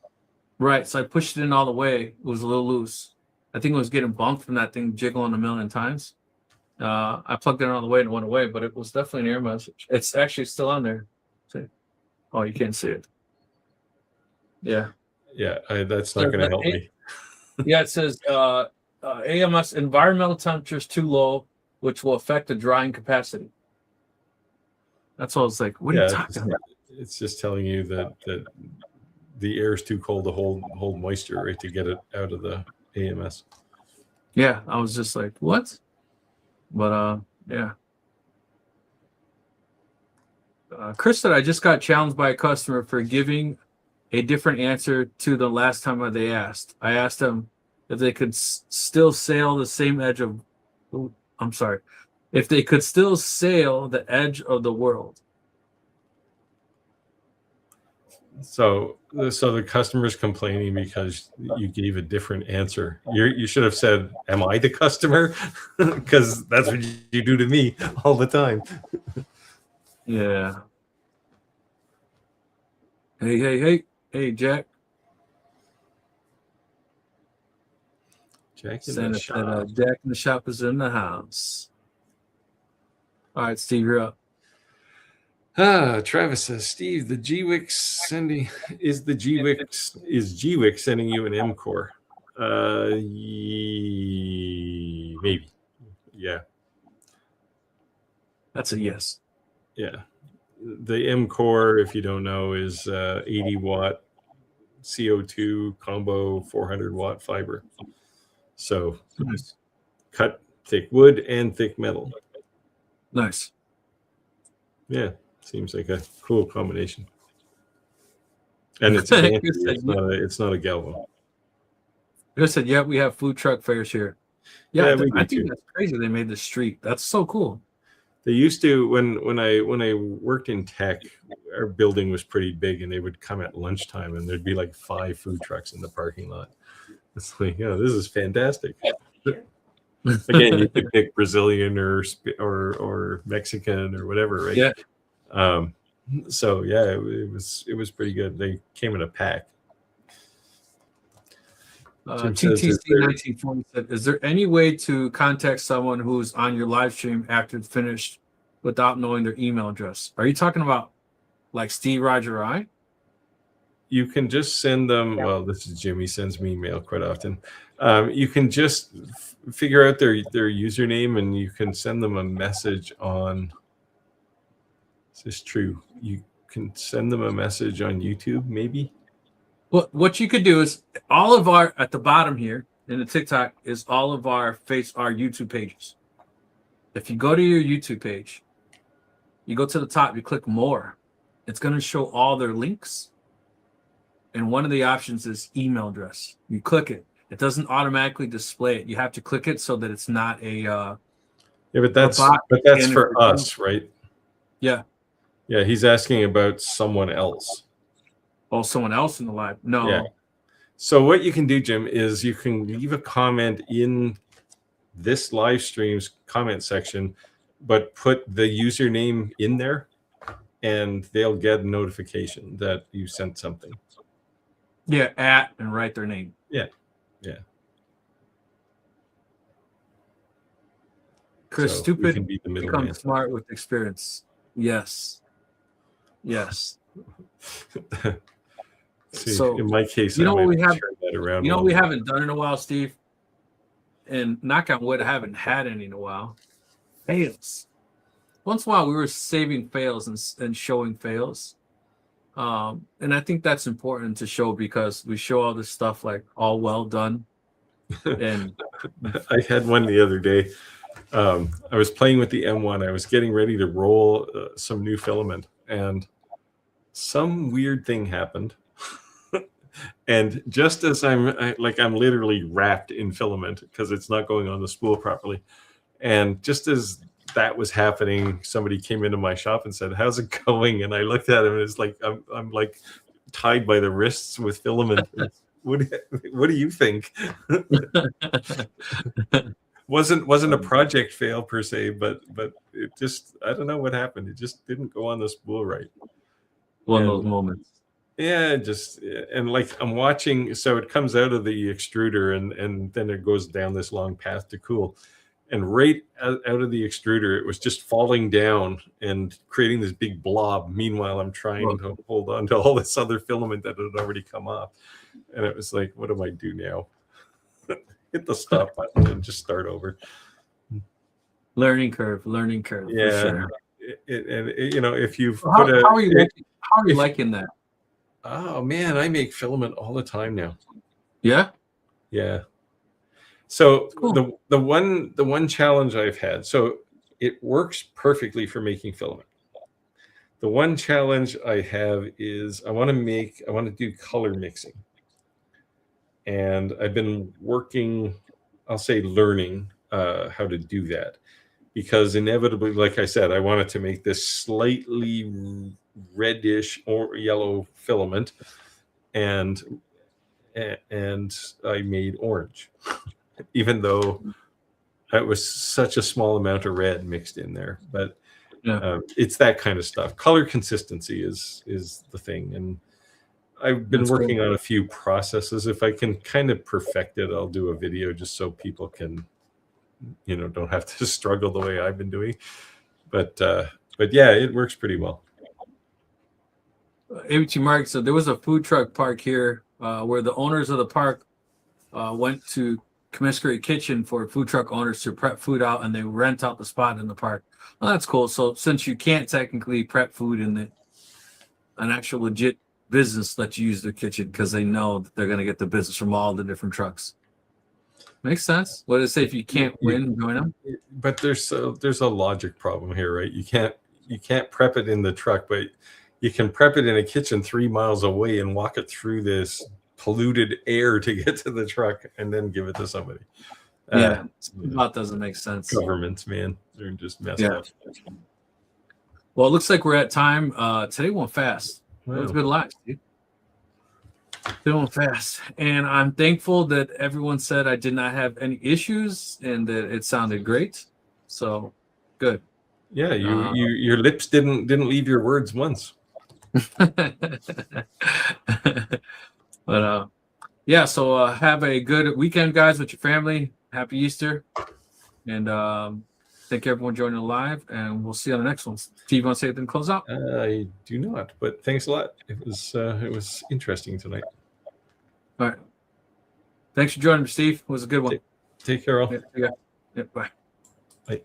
Right. So I pushed it in all the way. It was a little loose. I think it was getting bumped from that thing jiggling a million times. I plugged it in all the way and it went away, but it was definitely an error message. It's actually still on there. See? Oh, you can't see it. Yeah. Yeah, that's not going to help me. Yeah, it says AMS environmental temperature is too low, which will affect the drying capacity. That's all. It's like, what are you talking about? It's just telling you that the air is too cold to hold moisture, right, to get it out of the AMS. Yeah, I was just like, what? But yeah. Chris said I just got challenged by a customer for giving a different answer to the last time they asked. I asked them if they could still sail the same edge of. I'm sorry. If they could still sail the edge of the world. So the customer's complaining because you gave a different answer. You should have said, "Am I the customer?" Because that's what you do to me all the time. Yeah. Hey, Jack. Jack in Santa the said, shop. Jack in the shop is in the house. All right, Steve, you're up. Travis says, Steve, the GWIC sending is GWIC sending you an M core? Maybe. Yeah. That's a yes. Yeah. The M core, if you don't know, is 80 watt CO2 combo 400 watt fiber. So Nice. cut thick wood and thick metal. Nice. Yeah. Seems like a cool combination. And it's a Banshee. It's not a Galvo. I said, yeah, we have food truck fairs here. Yeah, Yeah, I think that's crazy. They made the street. That's so cool. They used to when I worked in tech, our building was pretty big, and they would come at lunchtime, and there'd be like 5 food trucks in the parking lot. It's like, this is fantastic. Again, you could pick Brazilian or Mexican or whatever, right? Yeah. So yeah, it was pretty good. They came in a pack. TTC1940 said, is there any way to contact someone who's on your live stream after it's finished without knowing their email address? Are you talking about like Steve, Roger, or I? You can just send them. Well, this is Jimmy sends me email quite often. You can just figure out their username, and you can send them a message on. Is this true? You can send them a message on YouTube, maybe. Well, what you could do is all of our at the bottom here in the TikTok is all of our YouTube pages. If you go to your YouTube page, you go to the top, you click more. It's going to show all their links. And one of the options is email address. You click it. It doesn't automatically display it. You have to click it so that it's not a yeah, but that's for us, right? Yeah. Yeah, he's asking about someone else. Oh, someone else in the live? No. Yeah. So what you can do, Jim, is you can leave a comment in this live stream's comment section, but put the username in there, and they'll get a notification that you sent something. Yeah, and write their name. Yeah. Yeah. Chris, so stupid be the become smart with experience. Yes. Yes. See, so in my case, you know what we have that around. You know what we haven't done in a while, Steve? And knock on wood, I haven't had any in a while. Fails. Once in a while, we were saving fails and showing fails. And I think that's important to show because we show all this stuff like all well done. And I had one the other day. I was playing with the M1. I was getting ready to roll some new filament, and some weird thing happened. And just as I'm literally wrapped in filament because it's not going on the spool properly, and just as that was happening, somebody came into my shop and said, "How's it going?" And I looked at him, and it's like I'm like tied by the wrists with filament. What do you think? wasn't a project fail per se, but it just, I don't know what happened. It just didn't go on the spool right. One of those moments. Yeah, and like I'm watching, so it comes out of the extruder and then it goes down this long path to cool. And right out of the extruder, it was just falling down and creating this big blob. Meanwhile, I'm trying to hold on to all this other filament that had already come off. And it was like, what do I do now? Hit the stop button and just start over. Learning curve. Yeah. For sure. If you've how are you liking that? Oh man, I make filament all the time now. Yeah. Yeah. So cool. the one challenge I've had, so it works perfectly for making filament. The one challenge I have is I want to do color mixing. And I've been working, I'll say learning how to do that. because inevitably, like I said, I wanted to make this slightly reddish or yellow filament, and I made orange, even though it was such a small amount of red mixed in there. But Yeah. it's that kind of stuff. Color consistency is the thing, and I've been That's working cool. on a few processes. If I can kind of perfect it, I'll do a video just so people can, don't have to struggle the way I've been doing. But yeah, it works pretty well. Ep110 Mark, so there was a food truck park here where the owners of the park went to Commissary Kitchen for food truck owners to prep food out, and they rent out the spot in the park. Well, that's cool. So since you can't technically prep food in an actual legit business, let you use the kitchen because they know that they're going to get the business from all the different trucks. Makes sense. What does it say? If you can't win, join them. But there's a logic problem here, right? You can't prep it in the truck, but you can prep it in a kitchen 3 miles away and walk it through this polluted air to get to the truck and then give it to somebody. Yeah, that doesn't make sense. Governments, man, they're just messed up. Well, it looks like we're at time. Today went fast. Wow. It was a good live, dude. Doing fast, and I'm thankful that everyone said I did not have any issues and that it sounded great. So good. Yeah, your lips didn't leave your words once. But yeah, so have a good weekend, guys, with your family. Happy Easter, and thank you everyone joining live, and we'll see you on the next one. Steve, you want to say anything to close out? I do not, but thanks a lot. It was interesting tonight. All right. Thanks for joining me, Steve. It was a good one. Take care all. Yeah, bye. Bye.